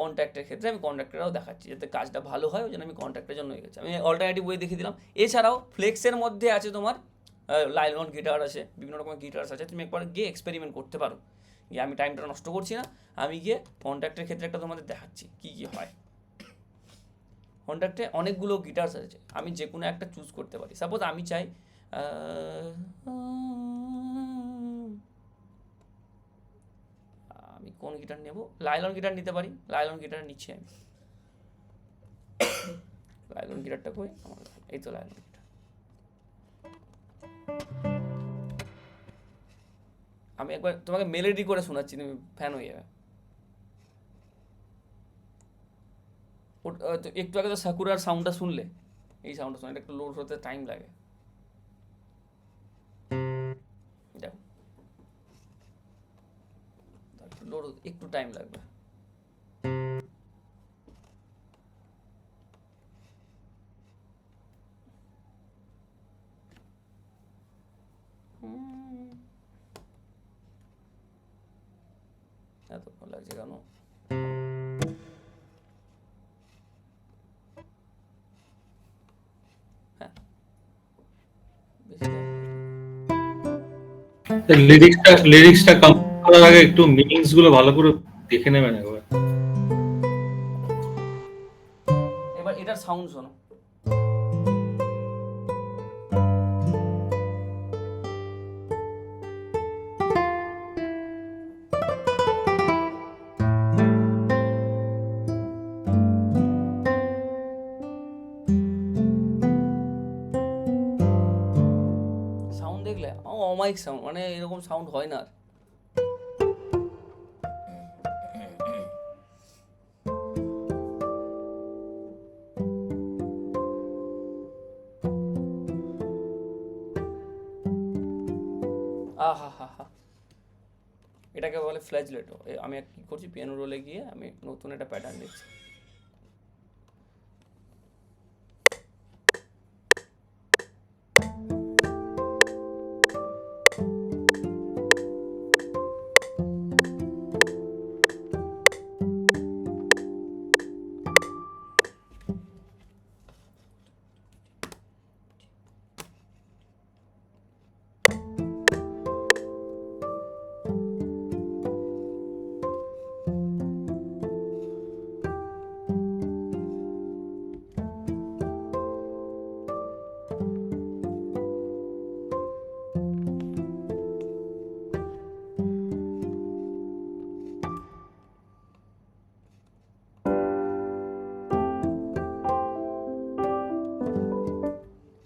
কন্ট্যাক্টের ক্ষেত্রে, আমি কন্ট্যাক্টরাও দেখাচ্ছি যাতে কাজটা ভালো হয়, ওই জন্য আমি কন্ট্যাক্টের জন্য গেছি, আমি অল্টারনেটিভ ওয়ে দেখিয়ে দিলাম। এছাড়াও ফ্লেক্সের মধ্যে আছে তোমার লাইলন গিটার আছে, বিভিন্ন রকমের গিটার্স আছে, তুমি একবার গিয়ে এক্সপেরিমেন্ট করতে পারো। গিয়ে আমি টাইমটা নষ্ট করছি না, আমি গিয়ে কন্ট্যাক্টের ক্ষেত্রে একটা তোমাদের দেখাচ্ছি কী কী হয়। কন্ট্যাক্টে অনেকগুলো গিটার্স আছে, আমি যে কোনো একটা চুজ করতে পারি। সাপোজ আমি চাই আমি কোন গিটার নেব, লাইলন গিটার নিতে পারি, লাইলন গিটার নিচ্ছি আমি। লাইলন গিটারটা কই আমার, এই তো লাইলন গিটার। আমি একবার তোমাকে মেলোডি করে শোনাচ্ছি, তুমি ফ্যান হয়ে যাবে। তো একটু আগে তো সাকুরার সাউন্ডটা শুনলে, এই সাউন্ডটা শুনে একটু লোড হতে টাইম লাগে। দেখো লোড একটু টাইম লাগবে। এতক্ষণ লাগছে কেন? হ্যাঁ, বেশি লিরিক্সটা কমপ্লিট করার আগে একটু মিনিংস গুলো ভালো করে দেখে নেবেন একবার। এবার এটার সাউন্ড শোনো। সাউন্ড দেখলে অমাইক সাউন্ড, মানে এরকম সাউন্ড হয় না আর। আহা হা হা, এটাকে বলে ফ্ল্যাজলেটো। আমি কি করছি, পিয়ানো রোলে গিয়ে আমি নতুন একটা প্যাটার্ন দিচ্ছি।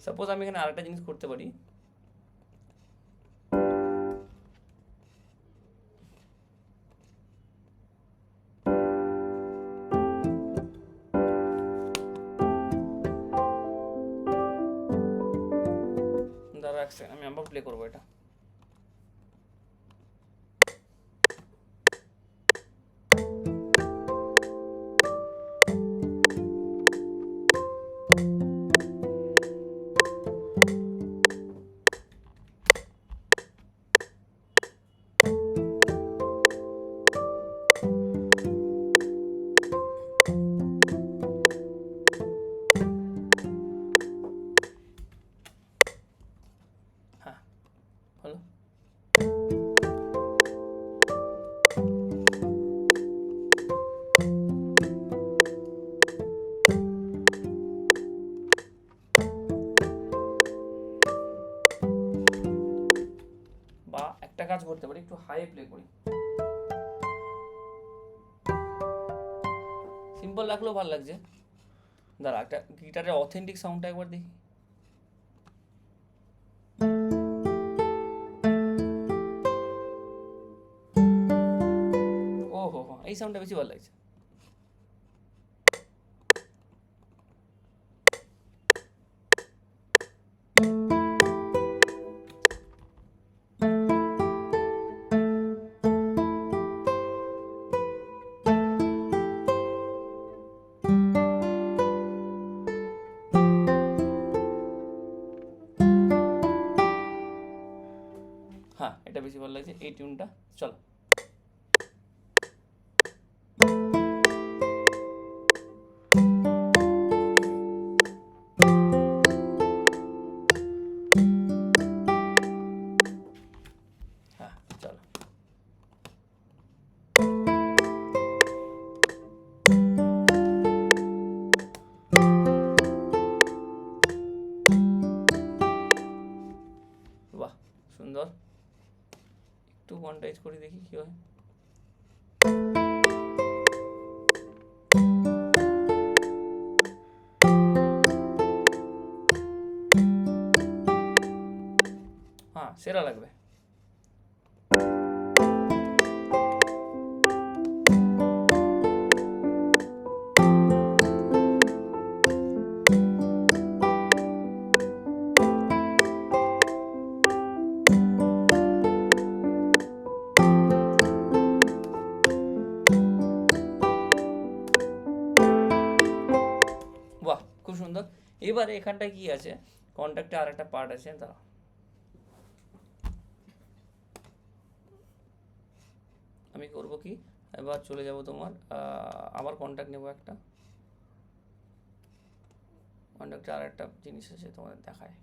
সাপোজ আমি এখানে আরেকটা জিনিস করতে পারি, দাঁড়া এক সেকেন্ড, আমি আবার প্লে করবো এটা। হাই প্লে করি, সিম্পল রাখলেও ভালো লাগছে। দাঁড়া একটা গিটারের অথেন্টিক সাউন্ডটা একবার দেখি। ও হো হো, এই সাউন্ডটা বেশি ভালো লাগছে। হ্যাঁ, এটা বেশি ভালো লাগছে এই টিউনটা। চলো হ্যাঁ চলো। বাহ সুন্দর, একটু কোয়ান্টাইজ করে দেখি কি হয়। হ্যাঁ সেরা লাগবে। বাহ খুব সুন্দর। এবারে এখানটায় কি আছে, কন্ট্যাক্টে আর একটা পার্ট আছে, দাঁড়া আমি করব কি, এবার চলে যাব তোমার আবার কন্ট্যাক্ট নেব একটা, কন্ট্যাক্টে আর একটা জিনিস আছে তোমাদের দেখায়।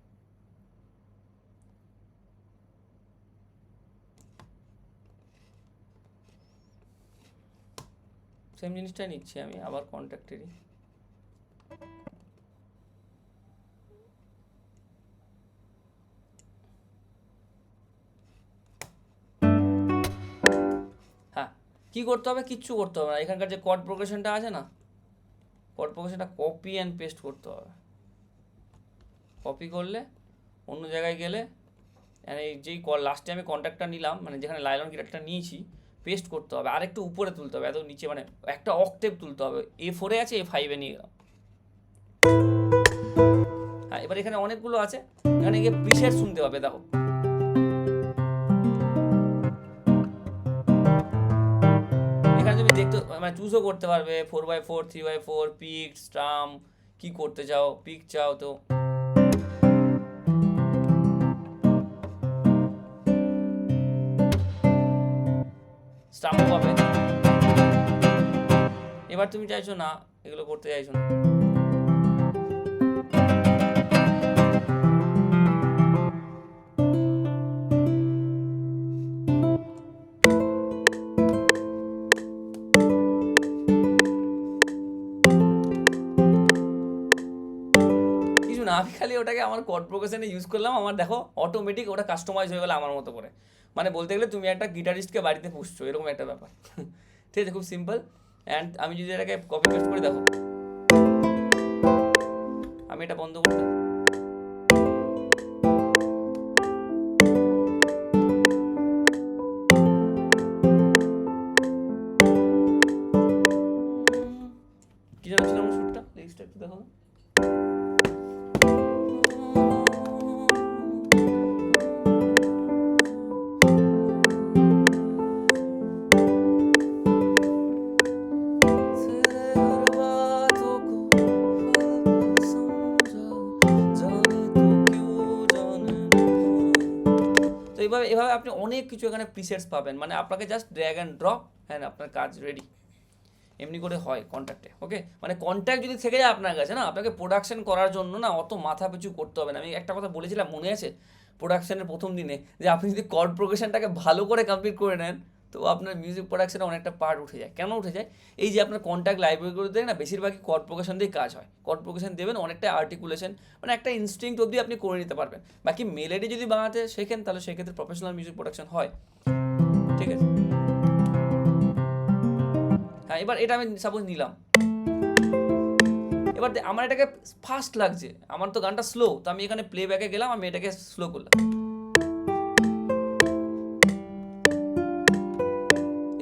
সেম জিনিসটাই নিচ্ছি আমি আবার কন্ট্যাক্টেরই। হ্যাঁ কি করতে হবে, কিচ্ছু করতে হবে না, এখানকার যে কর্ড প্রোগ্রেশনটা আছে না, কর্ড প্রোগ্রেশনটা কপি অ্যান্ড পেস্ট করতে হবে। কপি করলে অন্য জায়গায় গেলে এই যেই লাস্টে আমি কন্ট্যাক্টটা নিলাম, মানে যেখানে লাইলন গিটারটা নিয়েছি, পেস্ট করতে হবে, আর একটু উপরে তুলতে হবে, এত নিচে মানে একটা অক্টেভ তুলতে হবে। A4 আছে, A5 নিয়ে গেলাম। হ্যাঁ এবার এখানে অনেকগুলো আছে, এখানে গিয়ে প্রিসেট শুনতে হবে। দেখো এখানে তুমি দেখতে মানে চুজও করতে পারবে 4x4, 3x4, পিক, স্ট্রাম, কি করতে চাও, পিক চাও তো স্ট্রামও পাবে। এবার তুমি চাইছো না, এগুলো করতে চাইছো না, কিছু না, আমি খালি ওটাকে আমার কর্ড প্রোগ্রেশনে ইউজ করলাম, আমার দেখো অটোমেটিক ওটা কাস্টমাইজ হয়ে গেলো আমার মতো করে। মানে বলতে গেলে তুমি একটা গিটারিস্টকে বাড়িতে পুষছো, এরকম একটা ব্যাপার। ঠিক আছে, খুব সিম্পল। অ্যান্ড আমি যদি এটাকে কপি পেস্ট করে দেখো, আমি এটা বন্ধ করতে, কি যেন ছিল আমার শুটটা, লিরিক্সটা একটু দেখো। তো এভাবে আপনি অনেক কিছু এখানে প্রিসেটস পাবেন, মানে আপনাকে জাস্ট ড্র্যাগ অ্যান্ড ড্রপ, হ্যাঁ আপনার কাজ রেডি। এমনি করে হয় কন্ট্যাক্টে। ওকে, মানে কন্ট্যাক্ট যদি থেকে যায় আপনার কাছে না, আপনাকে প্রোডাকশন করার জন্য না অত মাথা পিছু করতে হবে না। আমি একটা কথা বলেছিলাম মনে আছে প্রোডাকশনের প্রথম দিনে, যে আপনি যদি কর্ড প্রোগ্রেশনটাকে ভালো করে কমপ্লিট করে নেন, তো আপনার মিউজিক প্রোডাকশনে অনেকটা পার্ট উঠে যায়। কেন উঠে যায়? এই যে আপনার কন্ট্যাক্ট লাইব্রেরিগুলো দেয় না, বেশিরভাগই কর্ড প্রোগ্রেশন দিয়েই কাজ হয়। কর্ড প্রোগ্রেশন দেবেন, অনেকটা আর্টিকুলেশন, মানে একটা ইনস্টিংক্ট অবধি আপনি করে নিতে পারবেন। বাকি মেলেডি যদি বানাতে শেখেন, তাহলে সেক্ষেত্রে প্রফেশনাল মিউজিক প্রোডাকশন হয়। ঠিক আছে, হ্যাঁ এবার এটা আমি সাপোজ নিলাম, এবার আমার এটাকে ফাস্ট লাগছে, আমার তো গানটা স্লো, তো আমি এখানে প্লেব্যাকে গেলাম, আমি এটাকে স্লো করলাম,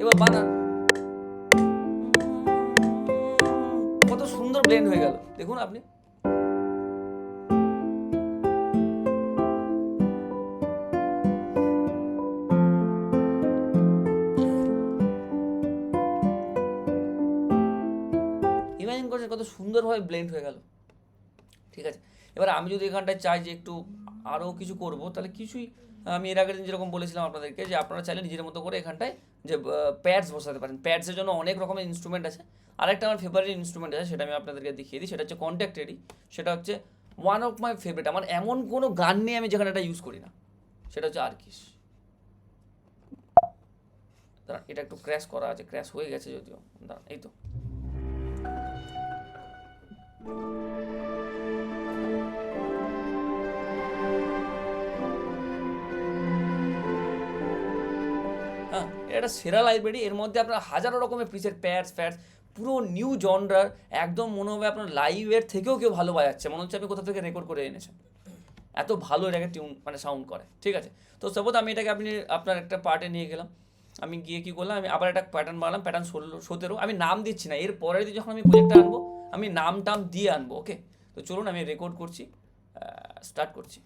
এবার বানান কত সুন্দর ব্লেন্ড হয়ে গেল দেখুন আপনি। ইমাজিন করছেন কত সুন্দরভাবে ব্লেন্ড হয়ে গেল, ঠিক আছে। এবার আমি যদি এখানটায় চাই যে একটু আরও কিছু করব, তাহলে কিছুই, আমি এর আগের দিন যেরকম বলেছিলাম আপনাদেরকে যে আপনারা চাইলে নিজের মতো করে এখানটায় যে প্যাডস বসাতে পারেন, প্যাডসের জন্য অনেক রকমের ইনস্ট্রুমেন্ট আছে। আরেকটা আমার ফেভারিট ইনস্ট্রুমেন্ট আছে, সেটা আমি আপনাদেরকে দেখিয়ে দিই, সেটা হচ্ছে কন্ট্যাক্ট রেডি। সেটা হচ্ছে ওয়ান অফ মাই ফেভারিট, আমার এমন কোনো গান নেই আমি যেখানে এটা ইউজ করি না, সেটা হচ্ছে আর্কিস। দাঁড়ান এটা একটু ক্র্যাশ করা আছে, ক্র্যাশ হয়ে গেছে যদিও, দাঁড়ান এই তো। হ্যাঁ এটা একটা সেরা লাইব্রেরি, এর মধ্যে আপনার হাজারো রকমের প্রিসেট, প্যাডস, পুরো নিউ জনরার, একদম মনে হবে আপনার লাইভের থেকেও কেউ ভালো বাজাচ্ছে, মনে হচ্ছে আপনি কোথা থেকে রেকর্ড করে এনেছেন, এত ভালো এটাকে টিউন মানে সাউন্ড করে, ঠিক আছে। তো সাপোজ আমি এটাকে আপনার একটা পার্টে নিয়ে গেলাম, আমি গিয়ে কী করলাম, আমি আবার একটা প্যাটার্ন বানালাম, প্যাটার্ন 17 আমি নাম দিচ্ছি না, এর পরের দিন যখন আমি প্রজেক্টটা আনবো আমি নাম টাম দিয়ে আনবো, ওকে। তো চলুন আমি রেকর্ড করছি, স্টার্ট করছি।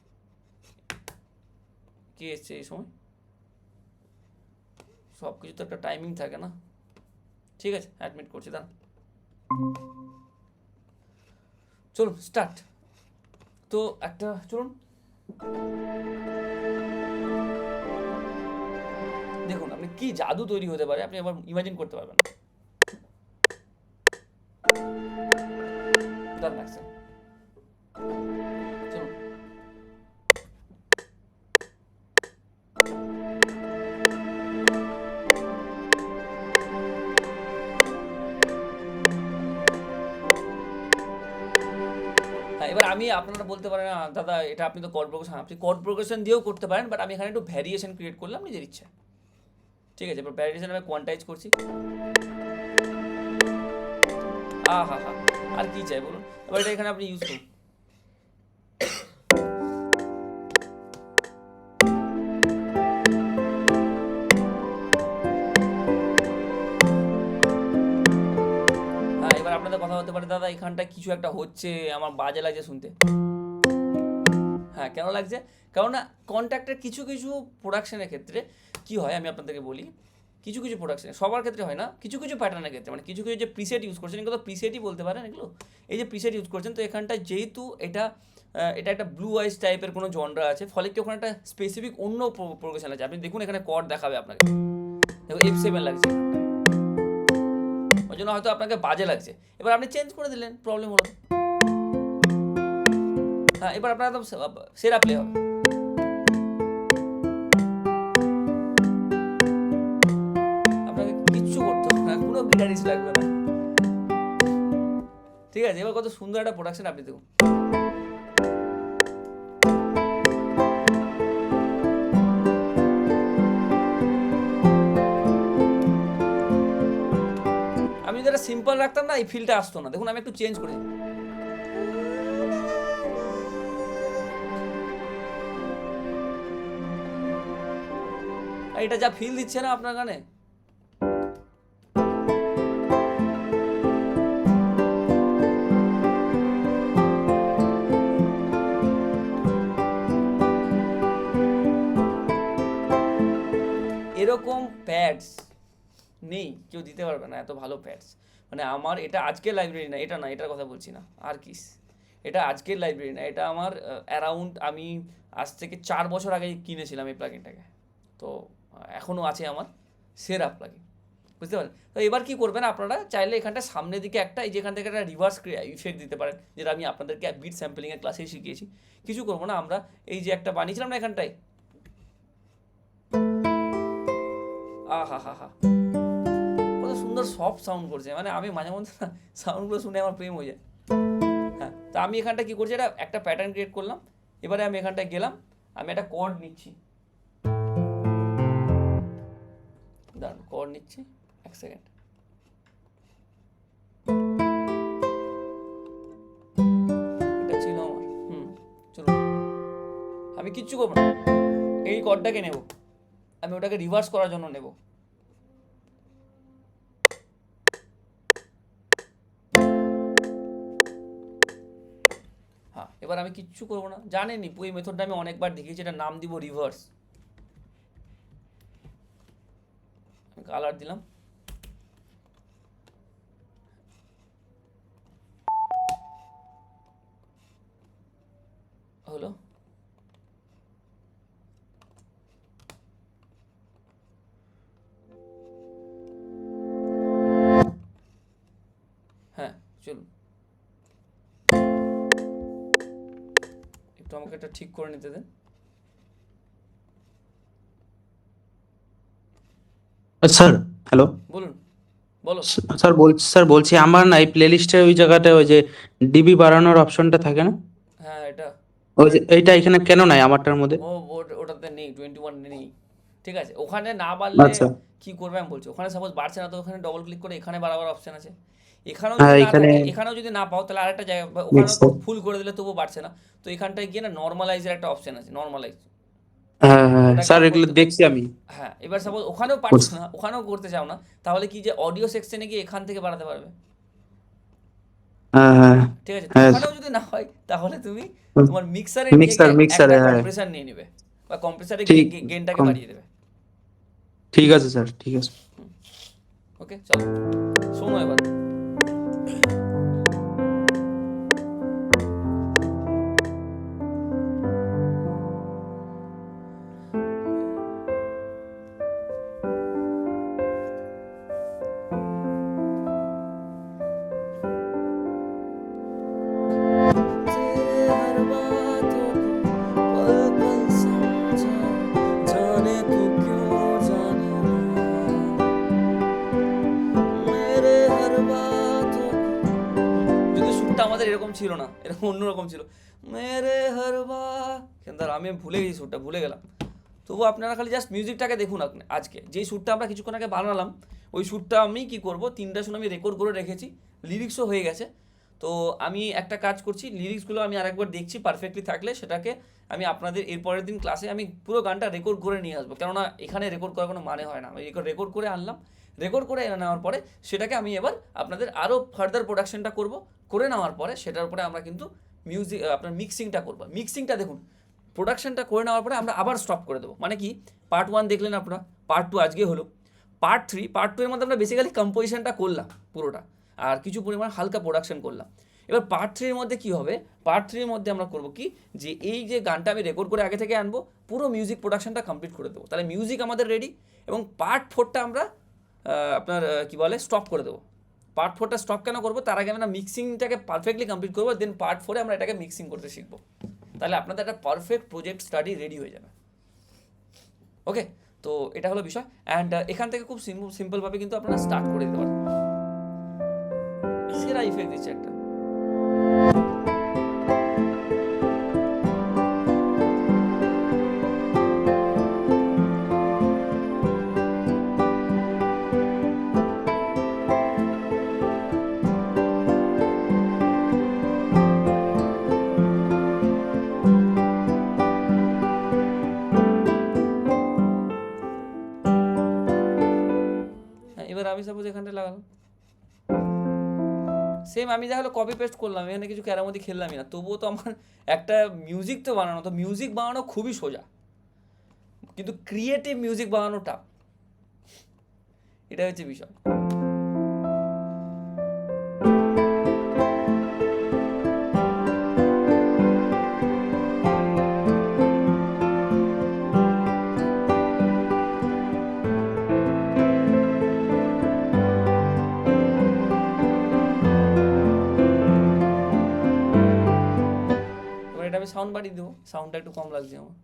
কি এসছে এই সময়, সব কিছু তো একটা টাইমিং থাকে না, ঠিক আছে অ্যাডমিট করছি, দাঁড়ান চলুন স্টার্ট। তো একটা চলুন দেখুন আপনি কি জাদু তৈরি হতে পারে, আপনি আবার ইমাজিন করতে পারবেন না। দাঁড়ান লাগছে, চলুন হ্যাঁ এবার আমি আপনারা বলতে পারেন দাদা এটা আপনি তো কর্ড প্রোগ্রেশন, আপনি কর্ড প্রোগ্রেশন দিয়েও করতে পারেন, বাট আমি এখানে একটু ভ্যারিয়েশন ক্রিয়েট করলাম নিজের ইচ্ছা, ঠিক আছে। এবার ভ্যারিয়েশন আমি কোয়ান্টাইজ করছি, হা আর কি চাই বলুন। এবার এটা এখানে আপনি ইউজ করুন, হ্যাঁ এবার আপনাদের কথা হতে পারে দাদা এখানটা কিছু একটা হচ্ছে, আমার বাজে লাগছে শুনতে। হ্যাঁ কেন লাগছে, কারণ না কন্ট্যাক্টের কিছু কিছু প্রোডাকশনের ক্ষেত্রে কি হয় আমি আপনাদেরকে বলি, কিছু কিছু প্রোডাকশনে, সবার ক্ষেত্রে হয় না, কিছু কিছু প্যাটার্নের ক্ষেত্রে, মানে কিছু কিছু যে প্রিসেট ইউজ করছেন, এগুলো তো প্রিসেটই বলতে পারেন এগুলো, এই যে প্রিসেট ইউজ করছেন, তো এখানটায় যেহেতু এটা একটা ব্লু আইস টাইপের কোনো জনরা আছে, ফলে কি ওখানে একটা স্পেসিফিক অন্য প্রোগ্রেশন আছে, আপনি দেখুন এখানে কর্ড দেখাবে আপনাকে, দেখুন F7 লাগছে, ওই জন্য হয়তো আপনাকে বাজে লাগছে, এবার আপনি চেঞ্জ করে দিলেন, প্রবলেম হলো। হ্যাঁ এবার আপনার একদম সেরা প্লে হবে। আপনাকে কিচ্ছু করতে হবে না, কোনো গিটারিস্ট লাগবে না, ঠিক আছে। এবার কত সুন্দর একটা প্রোডাকশন আপনি দেখুন। আমি যদি এটা সিম্পল রাখতাম না এই ফিলটা আসতো না, দেখুন আমি একটু চেঞ্জ করে দিই। এটা যা ফিল দিচ্ছে না আপনার গানে, এরকম প্যাডস নেই, কেউ দিতে পারবে না এত ভালো প্যাডস, মানে আমার এটা আজকের লাইব্রেরি না, এটা না, এটার কথা বলছি না, আর কিস এটা আজকের লাইব্রেরি না, এটা আমার অ্যারাউন্ড আমি আজ থেকে 4 বছর আগে কিনেছিলাম এই প্লাগইনটাকে, তো এখনও আছে আমার সেরা প্লাগইন, বুঝতে পারেন। তো এবার কি করবেন আপনারা চাইলে এখানটা সামনের দিকে একটা এই যেখান থেকে একটা রিভার্স ইফেক্ট দিতে পারেন, যেটা আমি আপনাদেরকে বিট স্যাম্পলিংয়ের ক্লাসেই শিখিয়েছি। কিছু করবো না, আমরা এই যে একটা বানিয়েছিলাম না এখানটায়, হা কত সুন্দর সফট সাউন্ড করছে, মানে আমি মাঝে মধ্যে না সাউন্ডগুলো শুনে আমার প্রেম হয়ে যায়। হ্যাঁ তো আমি এখানটা কী করছি, একটা প্যাটার্ন ক্রিয়েট করলাম, এবারে আমি এখানটায় গেলাম, আমি একটা কর্ড নিচ্ছি, দাঁড়ান কর নিচ্ছি, এক সেকেন্ড। এটা ছিল আমার, চলুন আমি কিচ্ছু করবো না, এই কর্ডটাকে নেব, আমি ওটাকে রিভার্স করার জন্য নেব। হ্যাঁ, এবার আমি কিচ্ছু করবো না, জানেনই এই মেথডটা আমি অনেকবার দেখিয়েছি, এটা নাম দিব রিভার্স। কালার দিলাম, হলো। হ্যাঁ চলুন, একটু আমাকে এটা ঠিক করে নিতে দেন। স্যার হ্যালো বলুন, বলো। স্যার বলছি আমার না এই প্লেলিস্টের ওই জায়গাটা ওই যে ডিবি বাড়ানোর অপশনটা থাকে না, হ্যাঁ এটা ওই যে এইটা এখানে কেন নাই আমারটার মধ্যে? ওটাতে নেই, 21 নেই, ঠিক আছে। ওখানে না বাড়লে আচ্ছা কি করবে আমি বলছি, ওখানে সাপোজ বাড়ছে না তো ওখানে ডবল ক্লিক করে এখানে বাড়াবার অপশন আছে। এখানেও হ্যাঁ যদি না এখানে থাকে, এখানেও যদি না পাও তাহলে আরেকটা জায়গা, ওখানেও Next step. ফুল করে দিলে তবুও বাড়ছে না, তো এখানটায় গিয়ে না নর্মালাইজের একটা অপশন আছে, নর্মালাইজ, হ্যাঁ হ্যাঁ ওটাকে স্যার অন এগুলো করতে। দেখছি আমি। হ্যাঁ, এবার সাপোজ ওখানেও পারছো না, ওখানেও করতে চাও না, তাহলে কি যে অডিও সেকশনে গিয়ে এখান থেকে বাড়াতে পারবে, হ্যাঁ হ্যাঁ ঠিক আছে। তো হ্যাঁ ওখানেও যদি না হয় তাহলে তুমি তোমার মিক্সারে মিক্সারে একটা হ্যাঁ কম্প্রেসার নিয়ে নেবে, বা কম্প্রেসারে ঠিক গেনটাকে বাড়িয়ে দেবে। ঠিক আছে স্যার, ঠিক আছে। ওকে চলো শোনো এবার। যদি সুরটা আমাদের এরকম ছিল না, এরকম অন্যরকম ছিল, মেরে হরবা, কিন্তু আমি ভুলে গেছি, সুরটা ভুলে গেলাম। তবু আপনারা খালি জাস্ট মিউজিকটাকে দেখুন। আপনি আজকে যেই সুরটা আমরা কিছুক্ষণ আগে বানালাম, ওই সুরটা আমি কি করব, 3টা সুর আমি রেকর্ড করে রেখেছি, লিরিক্সও হয়ে গেছে। তো আমি একটা কাজ করছি, লিরিক্সগুলো আমি আরেকবার দেখছি, পারফেক্টলি থাকলে সেটাকে আমি আপনাদের এর পরের দিন ক্লাসে আমি পুরো গানটা রেকর্ড করে নিয়ে আসবো, কেননা এখানে রেকর্ড করার কোনো মানে হয় না। আমি রেকর্ড করে আনলাম, রেকর্ড করে নেওয়ার পরে সেটাকে আমি এবার আপনাদের আরও ফার্দার প্রোডাকশনটা করব, করে নেওয়ার পরে সেটার উপরে আমরা কিন্তু মিউজিক আপনার মিক্সিংটা করবো। মিক্সিংটা দেখুন, প্রোডাকশনটা করে নেওয়ার পরে আমরা আবার স্টপ করে দেবো। মানে কি, পার্ট 1 দেখলেন আপনারা, পার্ট 2 আজকে হলো, পার্ট 3 এর মধ্যে আমরা বেসিক্যালি কম্পোজিশনটা করলাম পুরোটা, আর কিছু পরিমাণ হালকা প্রোডাকশন করলাম। এবার পার্ট 3 এর মধ্যে কি হবে, পার্ট 3 এর মধ্যে আমরা করবো কি, যে এই যে গানটা আমি রেকর্ড করে আগে থেকে আনবো, পুরো মিউজিক প্রোডাকশনটা কমপ্লিট করে দেবো, তাহলে মিউজিক আমাদের রেডি, এবং পার্ট 4টা আমরা আপনার কি বলে স্টপ করে দেবো। পার্ট 4টা স্টপ কেন করবো, তার আগে আমরা মিক্সিংটাকে পারফেক্টলি কমপ্লিট করবো, দেন পার্ট 4-এ আমরা এটাকে মিক্সিং করতে শিখবো, তাহলে আপনাদের একটা পারফেক্ট প্রজেক্ট স্টাডি রেডি হয়ে যাবে। ওকে, তো এটা হলো বিষয়। অ্যান্ড এখান থেকে খুব সিম্পলভাবে কিন্তু আপনারা স্টার্ট করে দিতে পারেন। সেরা ইফেক্ট দিচ্ছে একটা। এবার আমি সাপোজ এখানটা লাগালাম, সেম আমি যা হলো কপি পেস্ট করলাম, এখানে কিছু ক্যারামতি খেললামই না, তবুও তো আমার একটা মিউজিক তো বানানো, তো মিউজিক বানানো খুবই সোজা, কিন্তু ক্রিয়েটিভ মিউজিক বানানোটা, এটা হচ্ছে বিষয়। এটা আমি সাউন্ড বাড়িয়ে দেবো, সাউন্ডটা একটু কম লাগছে আমার।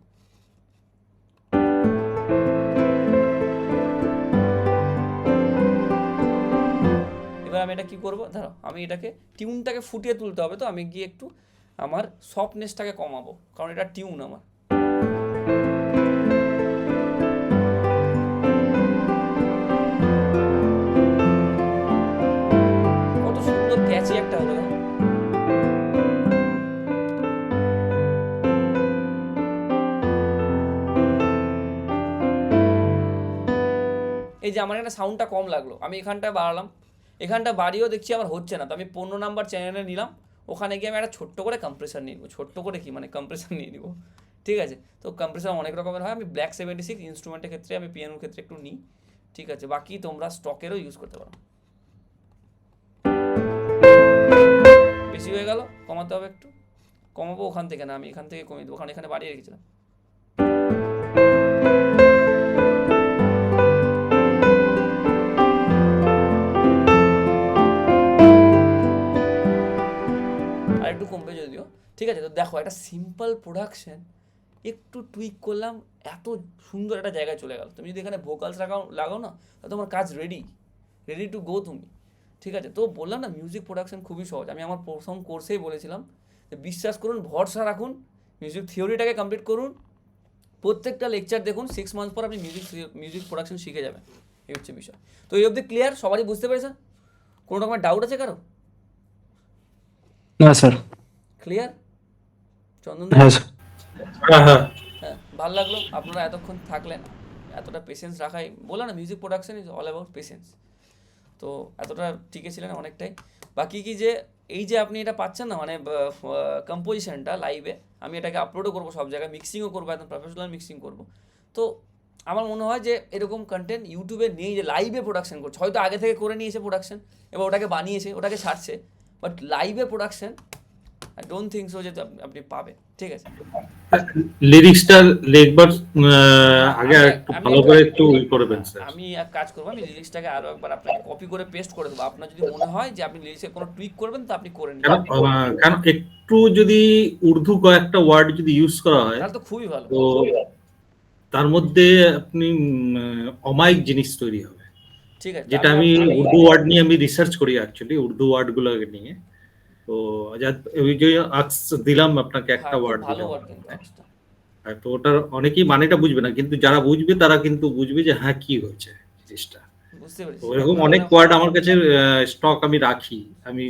এবার আমি এটা কি করবো, ধরো আমি এটাকে টিউনটাকে ফুটিয়ে তুলতে হবে, তো আমি গিয়ে একটু আমার সফটনেসটাকে কমাবো, কারণ এটা টিউন আমার। ক্যাচি একটা হলো দেখো। এই যে আমার এখানে সাউন্ডটা কম লাগলো, আমি এখানটা বাড়ালাম, এখানটা বাড়িয়েও দেখছি আমার হচ্ছে না, তো আমি 15 নাম্বার চ্যানেলে নিলাম, ওখানে গিয়ে আমি একটা ছোট্ট করে কম্প্রেসার নিয়ে নেবো, ছোট্ট করে কি মানে কম্প্রেসার নিয়ে নিবো, ঠিক আছে। তো কম্প্রেসার অনেক রকমের হয়, আমি ব্ল্যাক 76 ইনস্ট্রুমেন্টের ক্ষেত্রে, আমি পিয়ানোর ক্ষেত্রে একটু নিই, ঠিক আছে। বাকি তোমরা স্টকেরও ইউজ করতে পারো। বেশি হয়ে গেল, কমাতে হবে একটু, কমাবো ওখান থেকে না, আমি এখান থেকে কমিয়ে দেবো, কারণ এখানে বাড়িয়ে রেখেছিলাম। আর একটু কমবে যদিও, ঠিক আছে। তো দেখো একটা সিম্পল প্রোডাকশন একটু টুইক করলাম, এত সুন্দর একটা জায়গায় চলে গেল। তুমি যদি এখানে ভোকালস লাগাও না, তাহলে তোমার কাজ রেডি টু গো তুমি, ঠিক আছে। তো বললাম না মিউজিক প্রোডাকশন খুবই সহজ, আমি আমার প্রথম কোর্সেই বলেছিলাম যে বিশ্বাস করুন, ভরসা রাখুন, মিউজিক থিওরিটাকে কমপ্লিট করুন, প্রত্যেকটা লেকচার দেখুন, 6 মান্থ পর আপনি মিউজিক প্রোডাকশন শিখে যাবেন, এই হচ্ছে বিষয়। তো এই অবধি ক্লিয়ার, সবারই বুঝতে পেরেছেন? কোনো রকমের ডাউট আছে কারো? না স্যার। ক্লিয়ার চন্দন? হ্যাঁ স্যার। হ্যাঁ হ্যাঁ হ্যাঁ, ভালো লাগলো আপনারা এতক্ষণ থাকলেন, এতটা পেশেন্স রাখাই, বললাম না music production is all about patience. তো এতটা টিকেছিলেন অনেকটাই। বাকি কি যে এই যে আপনি এটা পাচ্ছেন না, মানে কম্পোজিশনটা লাইভে, আমি এটাকে আপলোডও করবো সব জায়গায়, মিক্সিংও করবো, একদম প্রফেশনাল মিক্সিং করবো। তো আমার মনে হয় যে এরকম কন্টেন্ট ইউটিউবে নেই, যে লাইভে প্রোডাকশন করছে, হয়তো আগে থেকে করে নিয়েছে প্রোডাকশন, এবার ওটাকে বানিয়েছে, ওটাকে ছাড়ছে, বাট লাইভে production I don't think so যে আপনি পাবেন, ঠিক আছে। লিরিক্সটা লিখবার আগে আমি- একটু আমি ভালো একটা- করে একটু করবেন স্যার। আমি এক কাজ করবো, আমি লিরিক্সটাকে আরো একবার আপনাকে কপি করে পেস্ট করে দেবো, আপনার যদি মনে হয় যে আপনি লিরিক্সে কোনো টুইক করবেন তো আপনি করে কেন নিন, কেন একটু যদি উর্দু কয়েকটা ওয়ার্ড যদি ইউজ করা হয়, তাহলে তো খুবই ভালো। তো তার মধ্যে আপনি অমায়িক জিনিস তৈরি হবে, ঠিক আছে, যেটা আমি উর্দু ওয়ার্ড নিয়ে আমি রিসার্চ করি অ্যাকচুয়ালি, উর্দু ওয়ার্ড গুলোকে নিয়ে। তো ওই যে আক্স দিলাম আপনাকে হ্যাঁ, একটা খুব ওয়ার্ড ভালো দিলাম, ওয়ার্ড কিন্তু আজটা। হ্যাঁ, তো ওটার অনেকেই মানেটা বুঝবে না, কিন্তু যারা বুঝবে তারা কিন্তু বুঝবে যে হ্যাঁ কি হয়েছে জিনিসটা। বুঝতে পেরেছি। তো এরকম অনেক ওয়ার্ড আমার কাছে স্টক আমি রাখি, আমি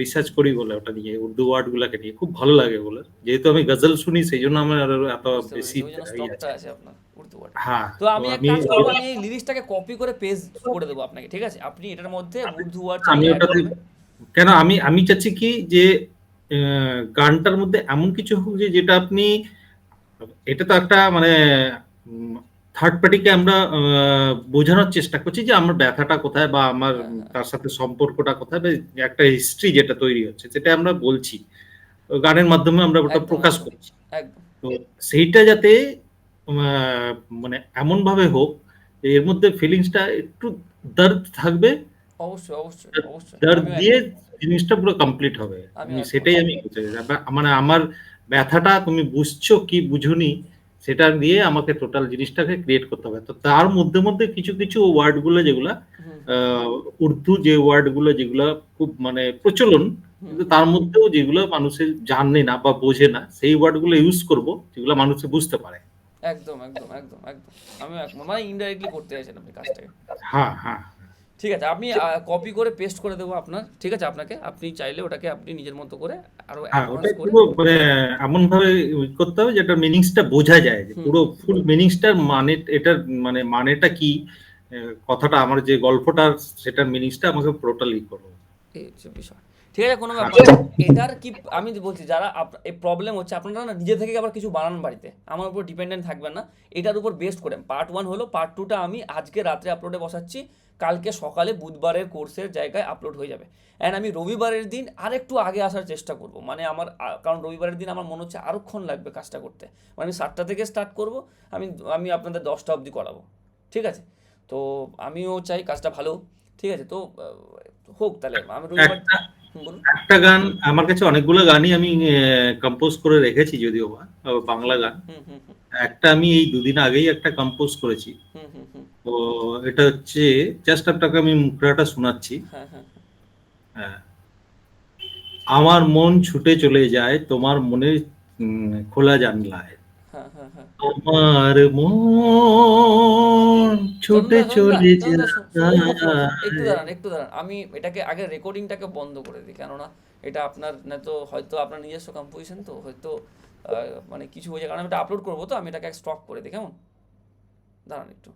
রিসার্চ করি বলে ওটা নিয়ে, উর্দু ওয়ার্ড গুলাকে নিয়ে খুব ভালো লাগে বলে, যেহেতু আমি গজল শুনি সেই জন্য আমার আরো এত বুঝতে বেশি পেরেছি, ওই জন্য স্টকটা আছে আপনার উর্দু ওয়ার্ড। হ্যাঁ। তো আমি এক কাজ করবো, আমি এই লিরিক্সটাকে কপি করে পেস্ট করে দেবো আপনাকে, ঠিক আছে। আপনি এটার মধ্যে উর্দু ওয়ার্ড আমি ওটাতে কেন আমি চাচ্ছি কি যে গানটার মধ্যে এমন কিছু হোক যে যেটা আপনি, এটা তো একটা মানে থার্ড পার্টিকে আমরা বোঝানোর চেষ্টা করছি যে আমার ব্যথাটা কোথায় বা আমার তার সাথে সম্পর্কটা কোথায়, বা একটা হিস্ট্রি যেটা তৈরি হচ্ছে সেটা আমরা বলছি, গানের মাধ্যমে আমরা ওটা প্রকাশ করছি। একদম তো সেইটা যাতে মানে এমন ভাবে হোক যে এর মধ্যে ফিলিংসটা একটু দর্দ থাকবে, অবশ্যই অবশ্যই অবশ্যই, দর্দ আমিও দিয়ে একদম। জিনিসটা পুরো কমপ্লিট হবে। আমিও একদম। সেটাই আমি বলতে চাই। মানে আমার ব্যথাটা তুমি বুঝছো কি বুঝুনি সেটা দিয়ে আমাকে টোটাল জিনিসটাকে ক্রিয়েট করতে হবে। তো তার মধ্যে মধ্যে কিছু কিছু ওয়ার্ড গুলো যেগুলা উর্দু যে ওয়ার্ড গুলো যেগুলা খুব মানে প্রচলন, কিন্তু তার মধ্যেও যেগুলো মানুষের জানে না বা বোঝে না, সেই ওয়ার্ড গুলো ইউজ করব যেগুলো মানুষে বুঝতে পারে। একদম একদম একদম একদম, আমিও একদম, মানে ইনডাইরেক্টলি করতে চাইছেন আপনি কাজটাকে। হ্যাঁ হ্যাঁ ঠিক আছে, আমি কপি করে পেস্ট করে দেবো আপনার, ঠিক আছে। আপনাকে, আপনি চাইলে ওটাকে আপনি নিজের মতো করে আরো হ্যাঁ, ওটা অ্যাডভান্স করে, পুরো মানে এমন ভাবে করতে হবে যেটা মিনিংসটা বোঝা যায়, যে পুরো ফুল মিনিংসটার মানে এটার মানে মানেটা কি, কথাটা আমার যে গল্পটার সেটার মিনিংসটা আমাকে টোটালি করবো। এই হচ্ছে বিষয়, ঠিক আছে, কোনো ব্যাপার না। এটার কি আমি বলছি, যারা এই প্রবলেম হচ্ছে, আপনারা না নিজে থেকে আবার কিছু বানান বাড়িতে, আমার উপর ডিপেন্ডেন্ট থাকবেন না, এটার উপর বেস্ট করে। পার্ট 1 হলো, পার্ট 2টা আমি আজকে রাত্রে আপলোডে বসাচ্ছি, কালকে সকালে বুধবারের কোর্সের জায়গায় আপলোড হয়ে যাবে। অ্যান্ড আমি রবিবারের দিন আরেকটু আগে আসার চেষ্টা করব, মানে আমার কারণ রবিবারের দিন আমার মনে হচ্ছে আরোক্ষণ লাগবে কাজটা করতে, মানে আমি 7টা থেকে স্টার্ট করব, আমি আপনাদের 10টা অবধি করাবো, ঠিক আছে। তো আমিও চাই কাজটা ভালো, ঠিক আছে। তো হোক তাহলে, আমি রবিবার বলুন। একটা গান আমার কাছে, অনেকগুলো গানই আমি কম্পোজ করে রেখেছি যদিও বা বাংলা গান। একটা আমি এই দুদিন আগেই একটা কম্পোজ করেছি, তো এটা হচ্ছে জাস্ট আপনাকে আমি মুখরাটা শোনাচ্ছি। হ্যাঁ হ্যাঁ হ্যাঁ। আমার মন ছুটে চলে যায় তোমার মনের খোলা জানলায়, হ্যাঁ হ্যাঁ হ্যাঁ আমার মন ছুটে চলে একটু যায়। দাঁড়ান একটু দাঁড়ান, আমি এটাকে আগে রেকর্ডিংটাকে বন্ধ করে দিই, কেননা এটা আপনার না তো হয়তো আপনার নিজস্ব কম্পোজিশন, তো হয়তো মানে কিছু হয়ে যায়, কারণ আমি এটা আপলোড করবো, তো আমি এটাকে স্টপ করে দিই, কেমন? দাঁড়ান একটু।